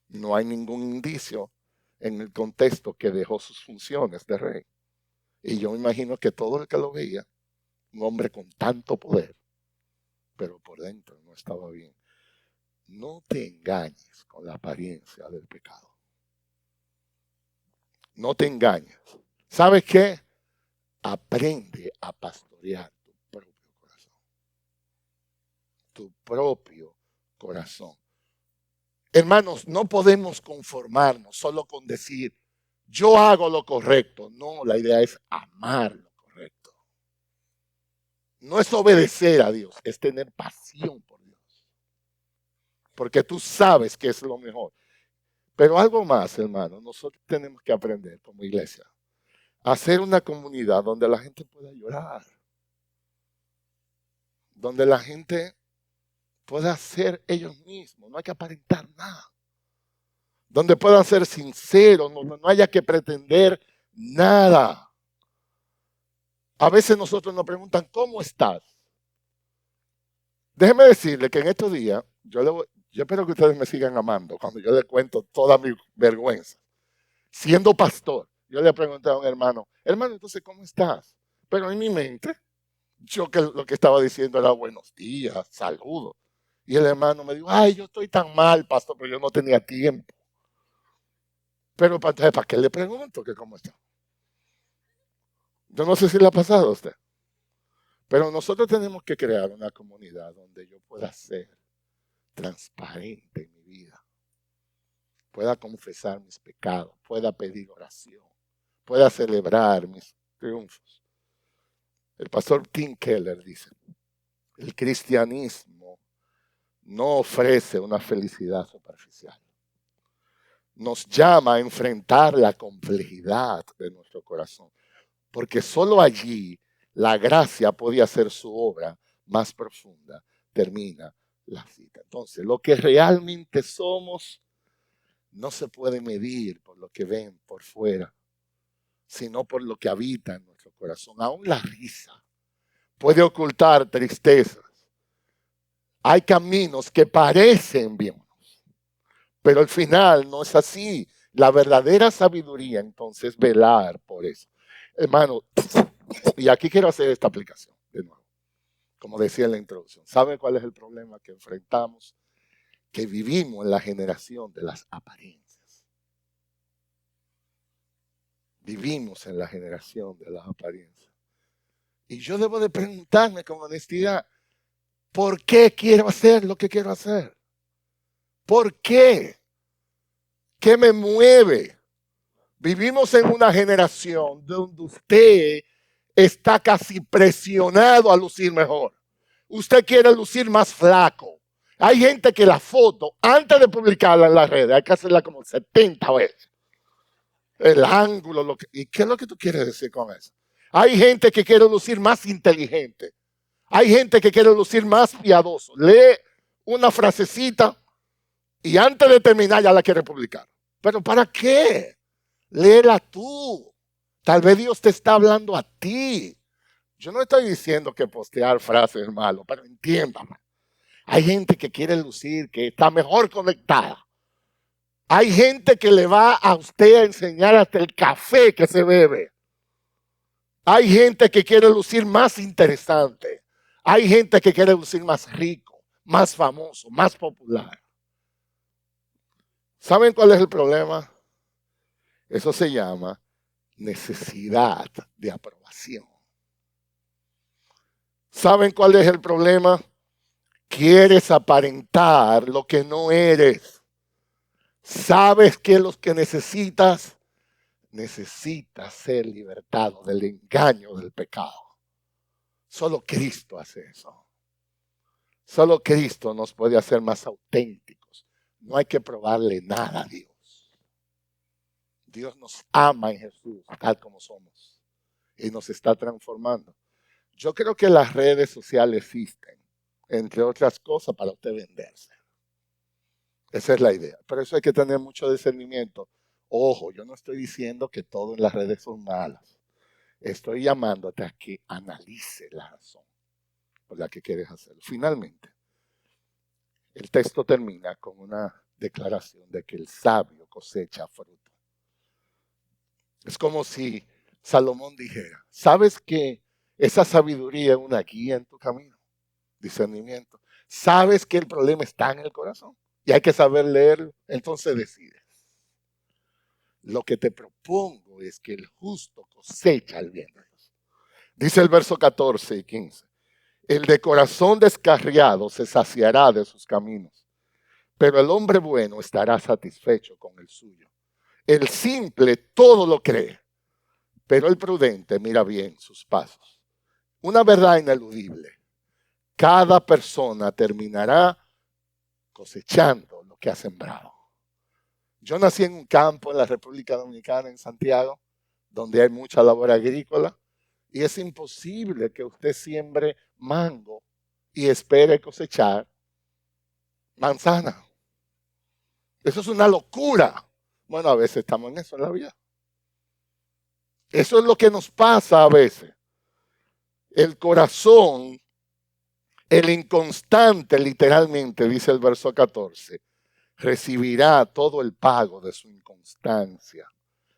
No hay ningún indicio en el contexto que dejó sus funciones de rey. Y yo me imagino que todo el que lo veía, un hombre con tanto poder, pero por dentro no estaba bien. No te engañes con la apariencia del pecado. No te engañes. ¿Sabes qué? Aprende a pastorear tu propio corazón. Tu propio corazón. Hermanos, no podemos conformarnos solo con decir, yo hago lo correcto. No, la idea es amar lo correcto. No es obedecer a Dios, es tener pasión por Dios. Porque tú sabes que es lo mejor. Pero algo más, hermano, nosotros tenemos que aprender como iglesia a hacer una comunidad donde la gente pueda llorar. Donde la gente pueda ser ellos mismos, no hay que aparentar nada. Donde puedan ser sinceros, no haya que pretender nada. A veces nosotros nos preguntan, ¿cómo estás? Déjeme decirle que en estos días, yo espero que ustedes me sigan amando cuando yo les cuento toda mi vergüenza. Siendo pastor, yo le pregunté a un hermano, entonces, ¿cómo estás? Pero en mi mente, yo que lo que estaba diciendo era buenos días, saludos. Y el hermano me dijo, ay, yo estoy tan mal, pastor, pero yo no tenía tiempo. Pero ¿para qué le pregunto que cómo está? Yo no sé si le ha pasado a usted. Pero nosotros tenemos que crear una comunidad donde yo pueda ser transparente en mi vida. Pueda confesar mis pecados, pueda pedir oración, pueda celebrar mis triunfos. El pastor Tim Keller dice, el cristianismo no ofrece una felicidad superficial. Nos llama a enfrentar la complejidad de nuestro corazón, porque solo allí la gracia puede hacer su obra más profunda. Termina la cita. Entonces, lo que realmente somos no se puede medir por lo que ven por fuera, sino por lo que habita en nuestro corazón. Aún la risa puede ocultar tristezas. Hay caminos que parecen bien, pero al final no es así. La verdadera sabiduría entonces es velar por eso. Hermano, y aquí quiero hacer esta aplicación de nuevo. Como decía en la introducción, ¿saben cuál es el problema que enfrentamos? Que vivimos en la generación de las apariencias. Vivimos en la generación de las apariencias. Y yo debo de preguntarme con honestidad, ¿por qué quiero hacer lo que quiero hacer? ¿Por qué? ¿Qué me mueve? Vivimos en una generación donde usted está casi presionado a lucir mejor. Usted quiere lucir más flaco. Hay gente que la foto, antes de publicarla en las redes, hay que hacerla como 70 veces. El ángulo, ¿y qué es lo que tú quieres decir con eso? Hay gente que quiere lucir más inteligente. Hay gente que quiere lucir más piadoso. Lee una frasecita y antes de terminar ya la quiere publicar. ¿Pero para qué? Léela tú. Tal vez Dios te está hablando a ti. Yo no estoy diciendo que postear frases es malo, pero entiéndame. Hay gente que quiere lucir, que está mejor conectada. Hay gente que le va a usted a enseñar hasta el café que se bebe. Hay gente que quiere lucir más interesante. Hay gente que quiere lucir más rico, más famoso, más popular. ¿Saben cuál es el problema? Eso se llama necesidad de aprobación. ¿Saben cuál es el problema? Quieres aparentar lo que no eres. ¿Sabes que lo que necesitas? Necesitas ser libertado del engaño del pecado. Solo Cristo hace eso. Solo Cristo nos puede hacer más auténticos. No hay que probarle nada a Dios. Dios nos ama en Jesús, tal como somos. Y nos está transformando. Yo creo que las redes sociales existen, entre otras cosas, para usted venderse. Esa es la idea. Pero eso hay que tener mucho discernimiento. Ojo, yo no estoy diciendo que todo en las redes son malas. Estoy llamándote a que analice la razón por la que quieres hacerlo. Finalmente, el texto termina con una declaración de que el sabio cosecha fruto. Es como si Salomón dijera, ¿sabes que esa sabiduría es una guía en tu camino? Discernimiento. ¿Sabes que el problema está en el corazón? Y hay que saber leerlo. Entonces decides. Lo que te propongo es que el justo cosecha el bien. Dice el verso 14 y 15. El de corazón descarriado se saciará de sus caminos, pero el hombre bueno estará satisfecho con el suyo. El simple todo lo cree, pero el prudente mira bien sus pasos. Una verdad ineludible. Cada persona terminará cosechando lo que ha sembrado. Yo nací en un campo en la República Dominicana, en Santiago, donde hay mucha labor agrícola, y es imposible que usted siembre mango y espere cosechar manzana. Eso es una locura. Bueno, a veces estamos en eso en la vida. Eso es lo que nos pasa a veces. El corazón, el inconstante, literalmente, dice el verso 14, recibirá todo el pago de su inconstancia.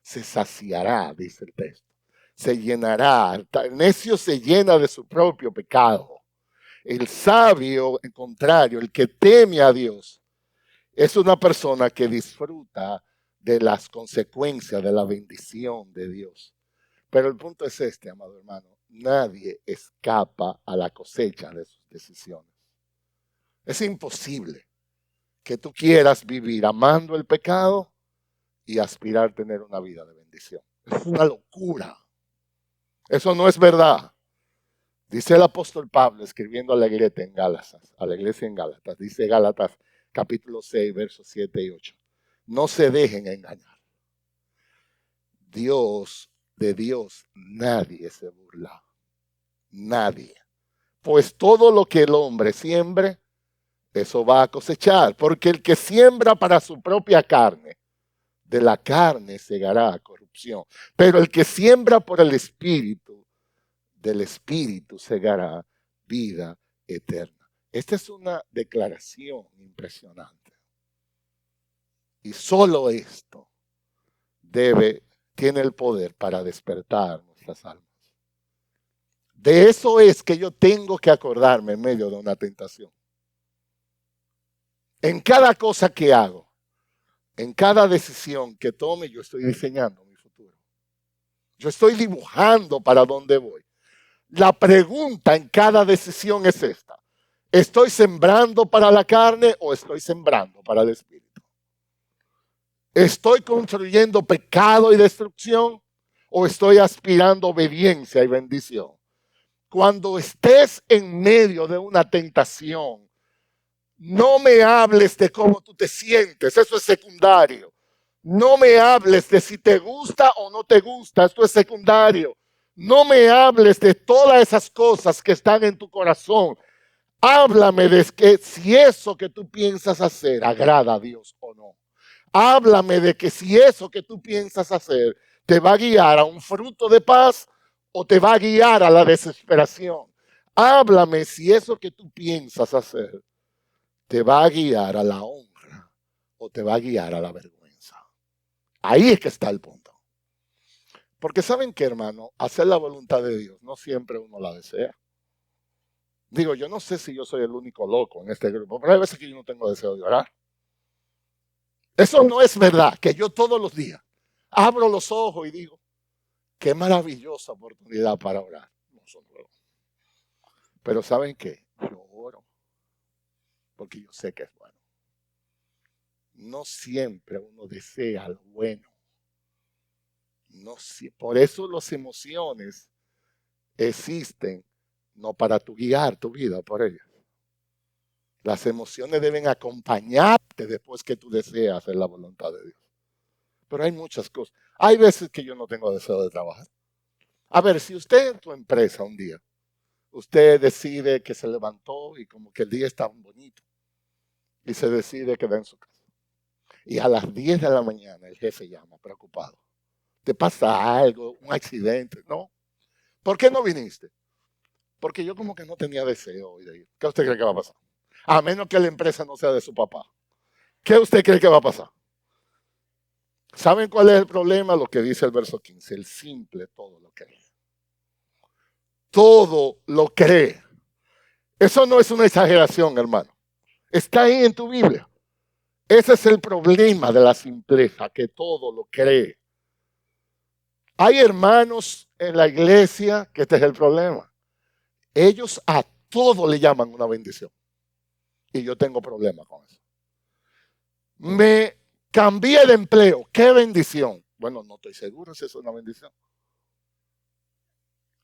Se saciará, dice el texto. Se llenará. El necio se llena de su propio pecado. El sabio, en contrario, el que teme a Dios, es una persona que disfruta de las consecuencias de la bendición de Dios. Pero el punto es este, amado hermano. Nadie escapa a la cosecha de sus decisiones. Es imposible que tú quieras vivir amando el pecado y aspirar a tener una vida de bendición. Es una locura. Eso no es verdad. Dice el apóstol Pablo escribiendo a la iglesia en Gálatas, dice Gálatas capítulo 6, versos 7 y 8. No se dejen engañar. De Dios nadie se burla. Nadie. Pues todo lo que el hombre siembre, eso va a cosechar. Porque el que siembra para su propia carne, de la carne segará corrupción. Pero el que siembra por el Espíritu, del Espíritu segará vida eterna. Esta es una declaración impresionante. Y solo esto tiene el poder para despertar nuestras almas. De eso es que yo tengo que acordarme en medio de una tentación. En cada cosa que hago, en cada decisión que tome, yo estoy diseñando mi futuro. Yo estoy dibujando para dónde voy. La pregunta en cada decisión es esta: ¿estoy sembrando para la carne o estoy sembrando para el Espíritu? ¿Estoy construyendo pecado y destrucción o estoy aspirando obediencia y bendición? Cuando estés en medio de una tentación, no me hables de cómo tú te sientes, eso es secundario. No me hables de si te gusta o no te gusta, esto es secundario. No me hables de todas esas cosas que están en tu corazón. Háblame de que si eso que tú piensas hacer agrada a Dios o no. Háblame de que si eso que tú piensas hacer te va a guiar a un fruto de paz o te va a guiar a la desesperación. Háblame si eso que tú piensas hacer te va a guiar a la honra o te va a guiar a la vergüenza. Ahí es que está el punto. Porque ¿saben qué, hermano? Hacer la voluntad de Dios no siempre uno la desea. Digo, yo no sé si yo soy el único loco en este grupo, pero hay veces que yo no tengo deseo de orar. Eso no es verdad, que yo todos los días abro los ojos y digo, qué maravillosa oportunidad para orar. No son luego. Pero ¿saben qué? Yo oro porque yo sé que es bueno. No siempre uno desea lo bueno. No, por eso las emociones existen, no para tu guiar tu vida por ellas. Las emociones deben acompañarte después que tú deseas hacer la voluntad de Dios. Pero hay muchas cosas. Hay veces que yo no tengo deseo de trabajar. A ver, si usted en tu empresa un día, usted decide que se levantó y como que el día está bonito y se decide quedar en su casa. Y a las 10 de la mañana el jefe llama preocupado. ¿Te pasa algo? ¿Un accidente? No. ¿Por qué no viniste? Porque yo como que no tenía deseo hoy de ir. ¿Qué usted cree que va a pasar? A menos que la empresa no sea de su papá. ¿Qué usted cree que va a pasar? ¿Saben cuál es el problema? Lo que dice el verso 15. El simple todo lo cree. Todo lo cree. Eso no es una exageración, hermano. Está ahí en tu Biblia. Ese es el problema de la simpleza, que todo lo cree. Hay hermanos en la iglesia que este es el problema. Ellos a todo le llaman una bendición. Y yo tengo problemas con eso. Me cambié de empleo. ¡Qué bendición! Bueno, no estoy seguro si eso es una bendición.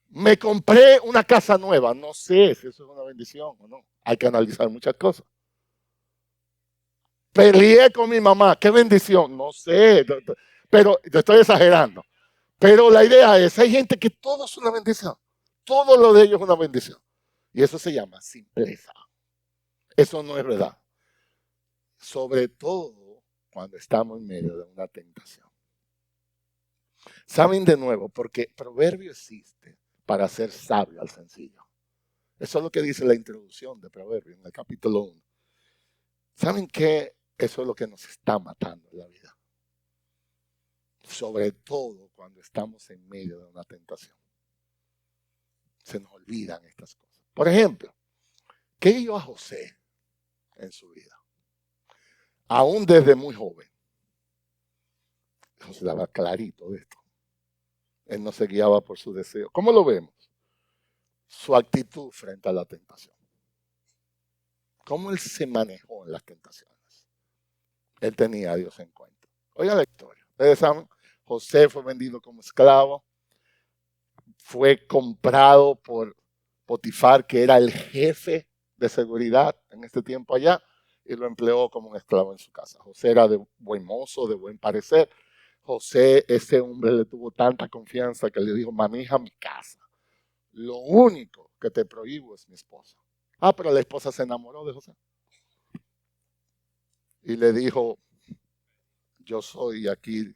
Me compré una casa nueva. No sé si eso es una bendición o no. Hay que analizar muchas cosas. Peleé con mi mamá. ¡Qué bendición! No sé. Pero yo estoy exagerando. Pero la idea es, hay gente que todo es una bendición. Todo lo de ellos es una bendición. Y eso se llama simpleza. Eso no es verdad. Sobre todo cuando estamos en medio de una tentación. Saben de nuevo, porque proverbio existe para ser sabio al sencillo. Eso es lo que dice la introducción de Proverbio en el capítulo 1. ¿Saben qué? Eso es lo que nos está matando en la vida. Sobre todo cuando estamos en medio de una tentación. Se nos olvidan estas cosas. Por ejemplo, ¿qué guió a José en su vida? Aún desde muy joven. José daba clarito de esto. Él no se guiaba por su deseo. ¿Cómo lo vemos? Su actitud frente a la tentación. ¿Cómo él se manejó en las tentaciones? Él tenía a Dios en cuenta. Oigan la historia. Ustedes saben, José fue vendido como esclavo. Fue comprado por Potifar, que era el jefe de seguridad en este tiempo allá, y lo empleó como un esclavo en su casa. José era de buen mozo, de buen parecer. José, ese hombre le tuvo tanta confianza que le dijo, maneja mi casa. Lo único que te prohíbo es mi esposa. Ah, pero la esposa se enamoró de José. Y le dijo, yo soy aquí,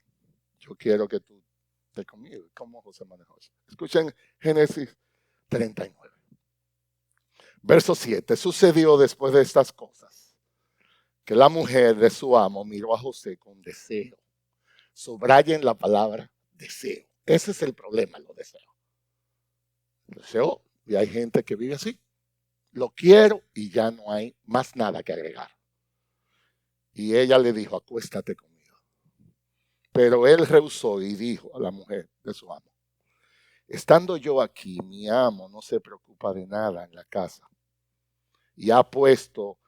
yo quiero que tú estés conmigo. ¿Cómo José manejó eso? Escuchen Génesis 39. Verso 7. Sucedió después de estas cosas que la mujer de su amo miró a José con deseo. Subrayen la palabra deseo. Ese es el problema, los deseos. Deseo, y hay gente que vive así. Lo quiero y ya no hay más nada que agregar. Y ella le dijo, acuéstate conmigo. Pero él rehusó y dijo a la mujer de su amo, estando yo aquí, mi amo no se preocupa de nada en la casa y ha puesto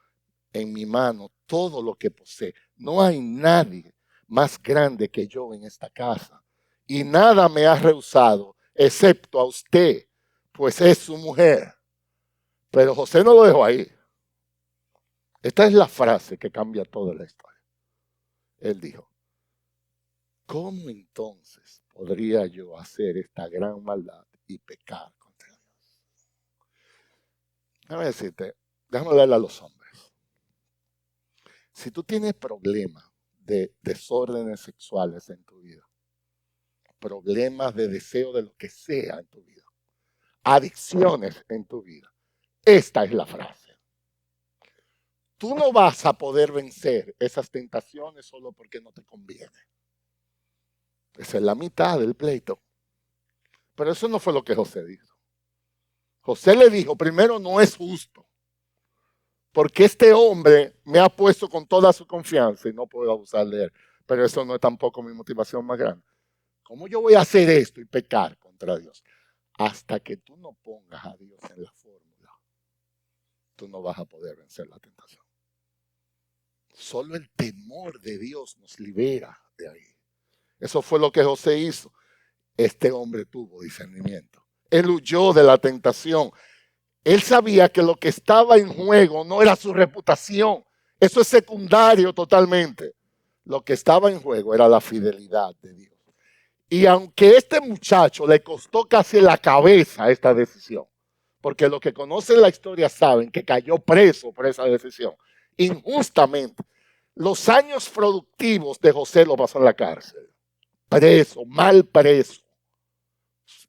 en mi mano todo lo que posee. No hay nadie más grande que yo en esta casa y nada me ha rehusado excepto a usted, pues es su mujer. Pero José no lo dejó ahí. Esta es la frase que cambia toda la historia. Él dijo, ¿cómo entonces podría yo hacer esta gran maldad y pecar contra Dios? Déjame decirte, déjame hablarle a los hombres. Si tú tienes problemas de desórdenes sexuales en tu vida, problemas de deseo de lo que sea en tu vida, adicciones en tu vida, esta es la frase. Tú no vas a poder vencer esas tentaciones solo porque no te conviene. Esa es la mitad del pleito. Pero eso no fue lo que José dijo. José le dijo, primero, no es justo, porque este hombre me ha puesto con toda su confianza y no puedo abusar de él. Pero eso no es tampoco mi motivación más grande. ¿Cómo yo voy a hacer esto y pecar contra Dios? Hasta que tú no pongas a Dios en la fórmula, tú no vas a poder vencer la tentación. Solo el temor de Dios nos libera de ahí. Eso fue lo que José hizo. Este hombre tuvo discernimiento. Él huyó de la tentación. Él sabía que lo que estaba en juego no era su reputación. Eso es secundario totalmente. Lo que estaba en juego era la fidelidad de Dios. Y aunque este muchacho le costó casi la cabeza esta decisión, porque los que conocen la historia saben que cayó preso por esa decisión, injustamente. Los años productivos de José lo pasó en la cárcel. Preso, mal preso,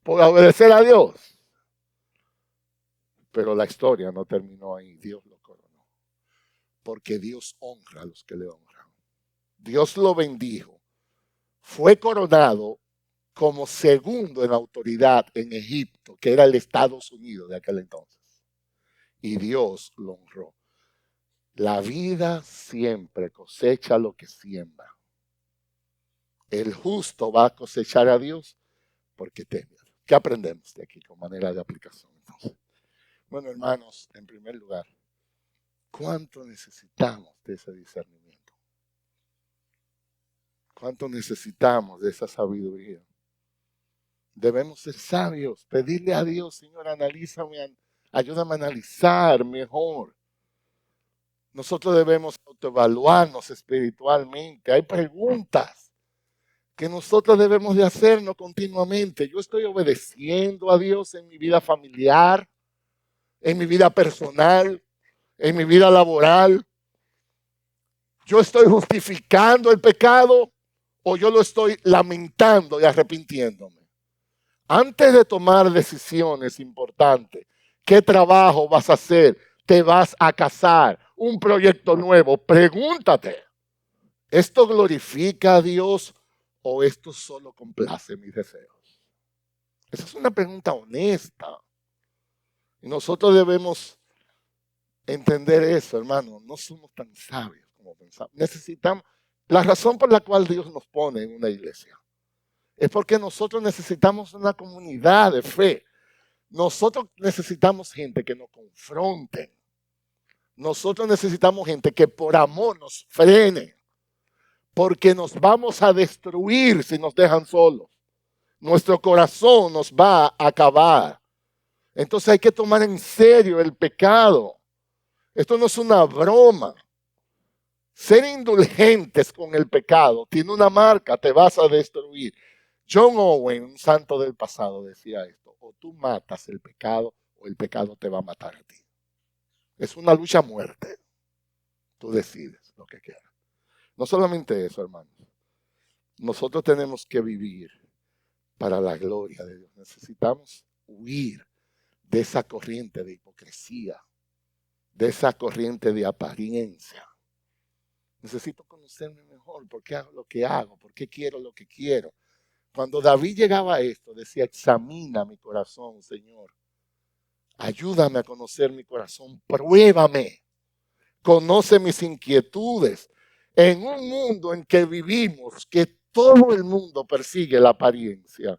por obedecer a Dios. Pero la historia no terminó ahí. Dios lo coronó. Porque Dios honra a los que le honran. Dios lo bendijo. Fue coronado como segundo en autoridad en Egipto, que era el Estados Unidos de aquel entonces. Y Dios lo honró. La vida siempre cosecha lo que siembra. El justo va a cosechar a Dios porque teme. ¿Qué aprendemos de aquí con manera de aplicación? Entonces, bueno, hermanos, en primer lugar, ¿cuánto necesitamos de ese discernimiento? ¿Cuánto necesitamos de esa sabiduría? Debemos ser sabios, pedirle a Dios, Señor, analízame, ayúdame a analizar mejor. Nosotros debemos autoevaluarnos espiritualmente. Hay preguntas que nosotros debemos de hacernos continuamente. Yo estoy obedeciendo a Dios en mi vida familiar, en mi vida personal, en mi vida laboral. Yo estoy justificando el pecado o yo lo estoy lamentando y arrepintiéndome. Antes de tomar decisiones importantes, ¿qué trabajo vas a hacer? ¿Te vas a casar? ¿Un proyecto nuevo? Pregúntate, ¿esto glorifica a Dios o esto solo complace mis deseos? Esa es una pregunta honesta. Y nosotros debemos entender eso, hermano. No somos tan sabios como pensamos. Necesitamos, la razón por la cual Dios nos pone en una iglesia es porque nosotros necesitamos una comunidad de fe. Nosotros necesitamos gente que nos confronte. Nosotros necesitamos gente que por amor nos frene. Porque nos vamos a destruir si nos dejan solos. Nuestro corazón nos va a acabar. Entonces hay que tomar en serio el pecado. Esto no es una broma. Ser indulgentes con el pecado tiene una marca, te vas a destruir. John Owen, un santo del pasado, decía esto: o tú matas el pecado o el pecado te va a matar a ti. Es una lucha a muerte. Tú decides lo que quieras. No solamente eso, hermanos. Nosotros tenemos que vivir para la gloria de Dios. Necesitamos huir de esa corriente de hipocresía, de esa corriente de apariencia. Necesito conocerme mejor. ¿Por qué hago lo que hago? ¿Por qué quiero lo que quiero? Cuando David llegaba a esto, decía: examina mi corazón, Señor. Ayúdame a conocer mi corazón. Pruébame. Conoce mis inquietudes. En un mundo en que vivimos, que todo el mundo persigue la apariencia,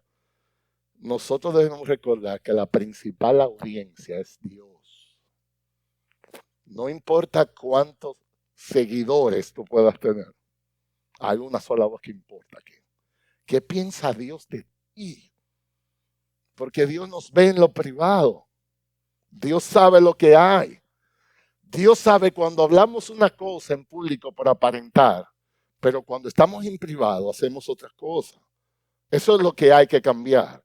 nosotros debemos recordar que la principal audiencia es Dios. No importa cuántos seguidores tú puedas tener, hay una sola voz que importa aquí. ¿Qué piensa Dios de ti? Porque Dios nos ve en lo privado. Dios sabe lo que hay. Dios sabe cuando hablamos una cosa en público por aparentar, pero cuando estamos en privado hacemos otra cosa. Eso es lo que hay que cambiar.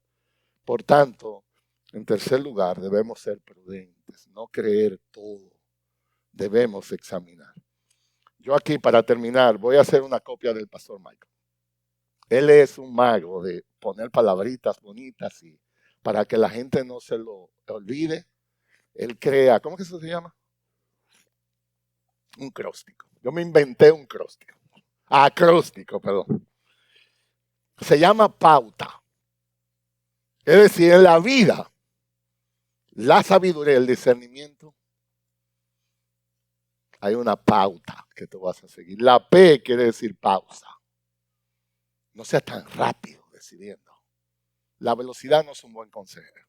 Por tanto, en tercer lugar, debemos ser prudentes, no creer todo. Debemos examinar. Yo aquí, para terminar, voy a hacer una copia del pastor Michael. Él es un mago de poner palabritas bonitas y para que la gente no se lo olvide. Él crea, ¿cómo que eso se llama? Un acróstico. Yo me inventé un acróstico. Acróstico, perdón. Se llama pauta. Es decir, en la vida, la sabiduría, el discernimiento, hay una pauta que tú vas a seguir. La P quiere decir pausa. No seas tan rápido decidiendo. La velocidad no es un buen consejero.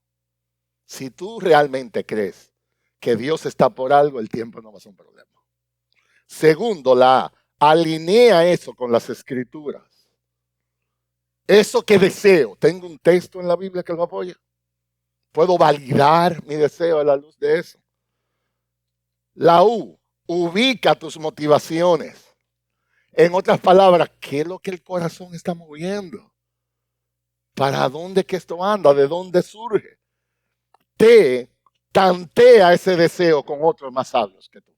Si tú realmente crees que Dios está por algo, el tiempo no va a ser un problema. Segundo, la A, alinea eso con las escrituras. Eso que deseo, tengo un texto en la Biblia que lo apoya. Puedo validar mi deseo a la luz de eso. La U, ubica tus motivaciones. En otras palabras, ¿qué es lo que el corazón está moviendo? ¿Para dónde que esto anda? ¿De dónde surge? T, tantea ese deseo con otros más sabios que tú.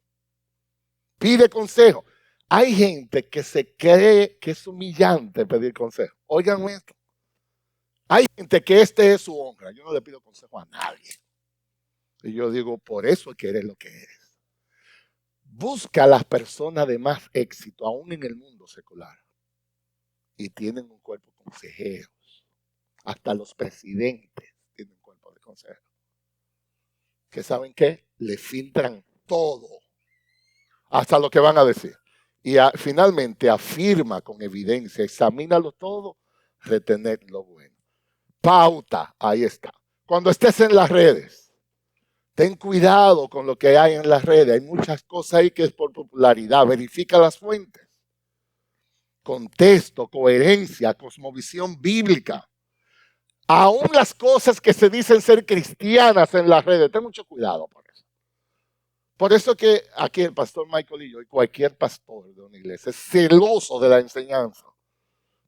Pide consejo. Hay gente que se cree que es humillante pedir consejo. Oigan esto. Hay gente que este es su honra. Yo no le pido consejo a nadie. Y yo digo, por eso es que eres lo que eres. Busca a las personas de más éxito, aún en el mundo secular. Y tienen un cuerpo de consejeros. Hasta los presidentes tienen un cuerpo de consejeros. ¿Que saben qué? Le filtran todo. Hasta lo que van a decir. Y finalmente afirma con evidencia, examínalo todo, retener lo bueno. Pauta, ahí está. Cuando estés en las redes, ten cuidado con lo que hay en las redes. Hay muchas cosas ahí que es por popularidad. Verifica las fuentes. Contexto, coherencia, cosmovisión bíblica. Aún las cosas que se dicen ser cristianas en las redes, ten mucho cuidado por eso. Por eso que aquí el pastor Michael y yo, y cualquier pastor de una iglesia, es celoso de la enseñanza.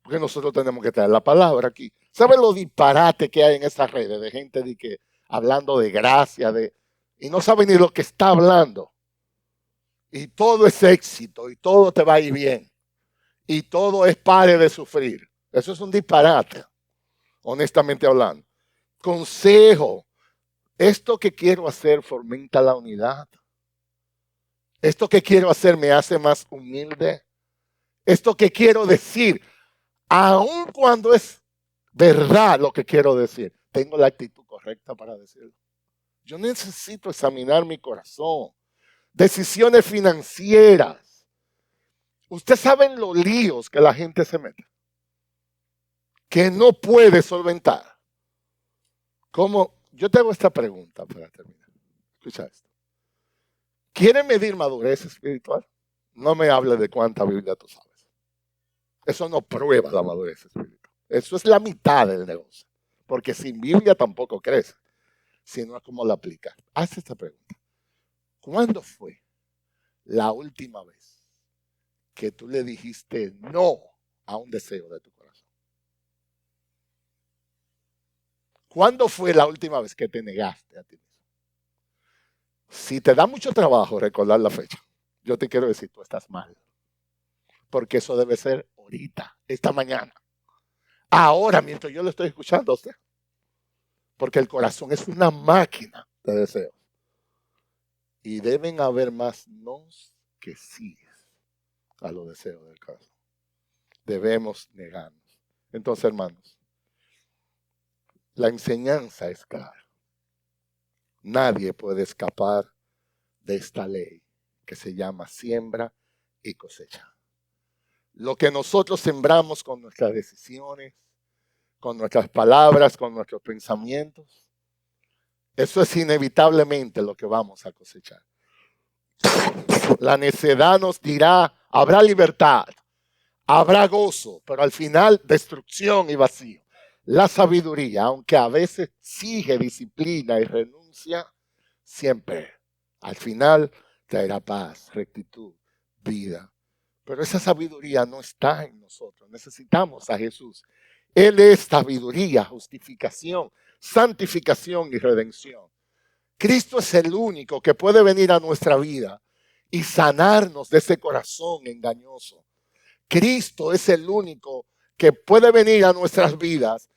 Porque nosotros tenemos que traer la palabra aquí. ¿Sabe lo disparate que hay en esas redes de gente hablando de gracia, y no sabe ni lo que está hablando? Y todo es éxito, y todo te va a ir bien. Y todo es pare de sufrir. Eso es un disparate, honestamente hablando. Consejo. Esto que quiero hacer fomenta la unidad. Esto que quiero hacer me hace más humilde. Esto que quiero decir, aun cuando es verdad lo que quiero decir, tengo la actitud correcta para decirlo. Yo necesito examinar mi corazón. Decisiones financieras. Ustedes saben los líos que la gente se mete, que no puede solventar. ¿Cómo? Yo te hago esta pregunta para terminar. Escucha esto. ¿Quieren medir madurez espiritual? No me hable de cuánta Biblia tú sabes. Eso no prueba la madurez espiritual. Eso es la mitad del negocio. Porque sin Biblia tampoco crece. sino cómo la aplicas. Haz esta pregunta. ¿Cuándo fue la última vez que tú le dijiste no a un deseo de tu corazón? ¿Cuándo fue la última vez que te negaste a ti mismo? Si te da mucho trabajo recordar la fecha, yo te quiero decir, tú estás mal. Porque eso debe ser ahorita, esta mañana. Ahora, mientras yo lo estoy escuchando a usted. Porque el corazón es una máquina de deseos. Y deben haber más nos que sí a los deseos del corazón. Debemos negarnos. Entonces, hermanos, la enseñanza es clara. Nadie puede escapar de esta ley que se llama siembra y cosecha. Lo que nosotros sembramos con nuestras decisiones, con nuestras palabras, con nuestros pensamientos, eso es inevitablemente lo que vamos a cosechar. La necedad nos dirá, habrá libertad, habrá gozo, pero al final destrucción y vacío. La sabiduría, aunque a veces exige disciplina y renuncia, siempre al final traerá paz, rectitud, vida. Pero esa sabiduría no está en nosotros. Necesitamos a Jesús. Él es sabiduría, justificación, santificación y redención. Cristo es el único que puede venir a nuestra vida y sanarnos de ese corazón engañoso. Cristo es el único que puede venir a nuestras vidas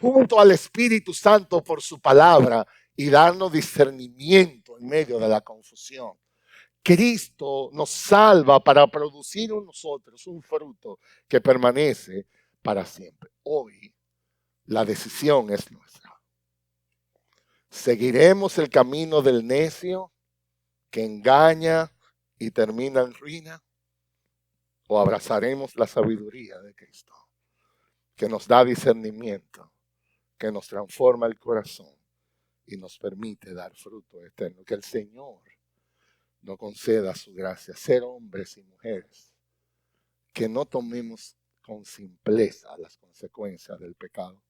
junto al Espíritu Santo por su palabra y darnos discernimiento en medio de la confusión. Cristo nos salva para producir en nosotros un fruto que permanece para siempre. Hoy la decisión es nuestra. ¿Seguiremos el camino del necio que engaña y termina en ruina? ¿O abrazaremos la sabiduría de Cristo que nos da discernimiento, que nos transforma el corazón y nos permite dar fruto eterno? Que el Señor nos conceda su gracia, ser hombres y mujeres que no tomemos con simpleza las consecuencias del pecado.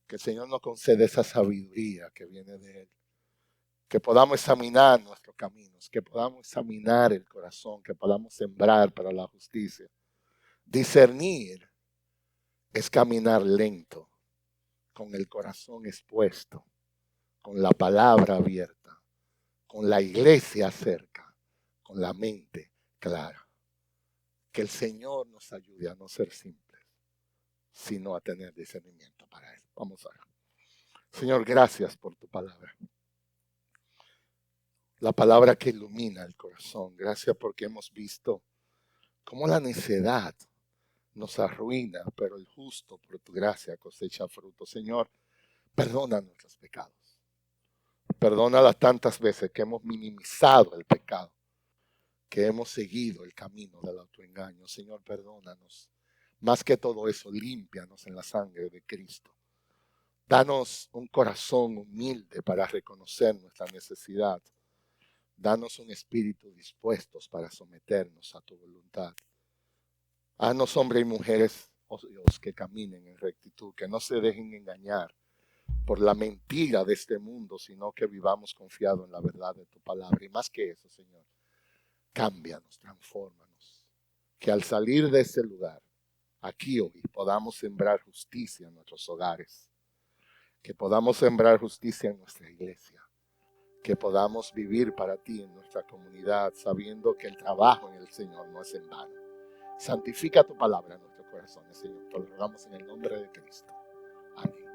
Que el Señor nos conceda esa sabiduría que viene de Él. Que podamos examinar nuestros caminos, que podamos examinar el corazón, que podamos sembrar para la justicia. Discernir es caminar lento, con el corazón expuesto, con la palabra abierta, con la iglesia cerca, con la mente clara. Que el Señor nos ayude a no ser simples, sino a tener discernimiento para Él. Vamos a ver. Señor, gracias por tu palabra. La palabra que ilumina el corazón. Gracias porque hemos visto cómo la necedad nos arruina, pero el justo por tu gracia cosecha fruto. Señor, perdona nuestros pecados. Perdona las tantas veces que hemos minimizado el pecado, que hemos seguido el camino del autoengaño. Señor, perdónanos. Más que todo eso, límpianos en la sangre de Cristo. Danos un corazón humilde para reconocer nuestra necesidad. Danos un espíritu dispuestos para someternos a tu voluntad. Haznos hombres y mujeres, oh Dios, que caminen en rectitud, que no se dejen engañar por la mentira de este mundo, sino que vivamos confiados en la verdad de tu palabra. Y más que eso, Señor, cámbianos, transfórmanos. Que al salir de ese lugar, aquí hoy, podamos sembrar justicia en nuestros hogares. Que podamos sembrar justicia en nuestra iglesia. Que podamos vivir para ti en nuestra comunidad, sabiendo que el trabajo en el Señor no es en vano. Santifica tu palabra en nuestros corazones, Señor. Te lo rogamos en el nombre de Cristo. Amén.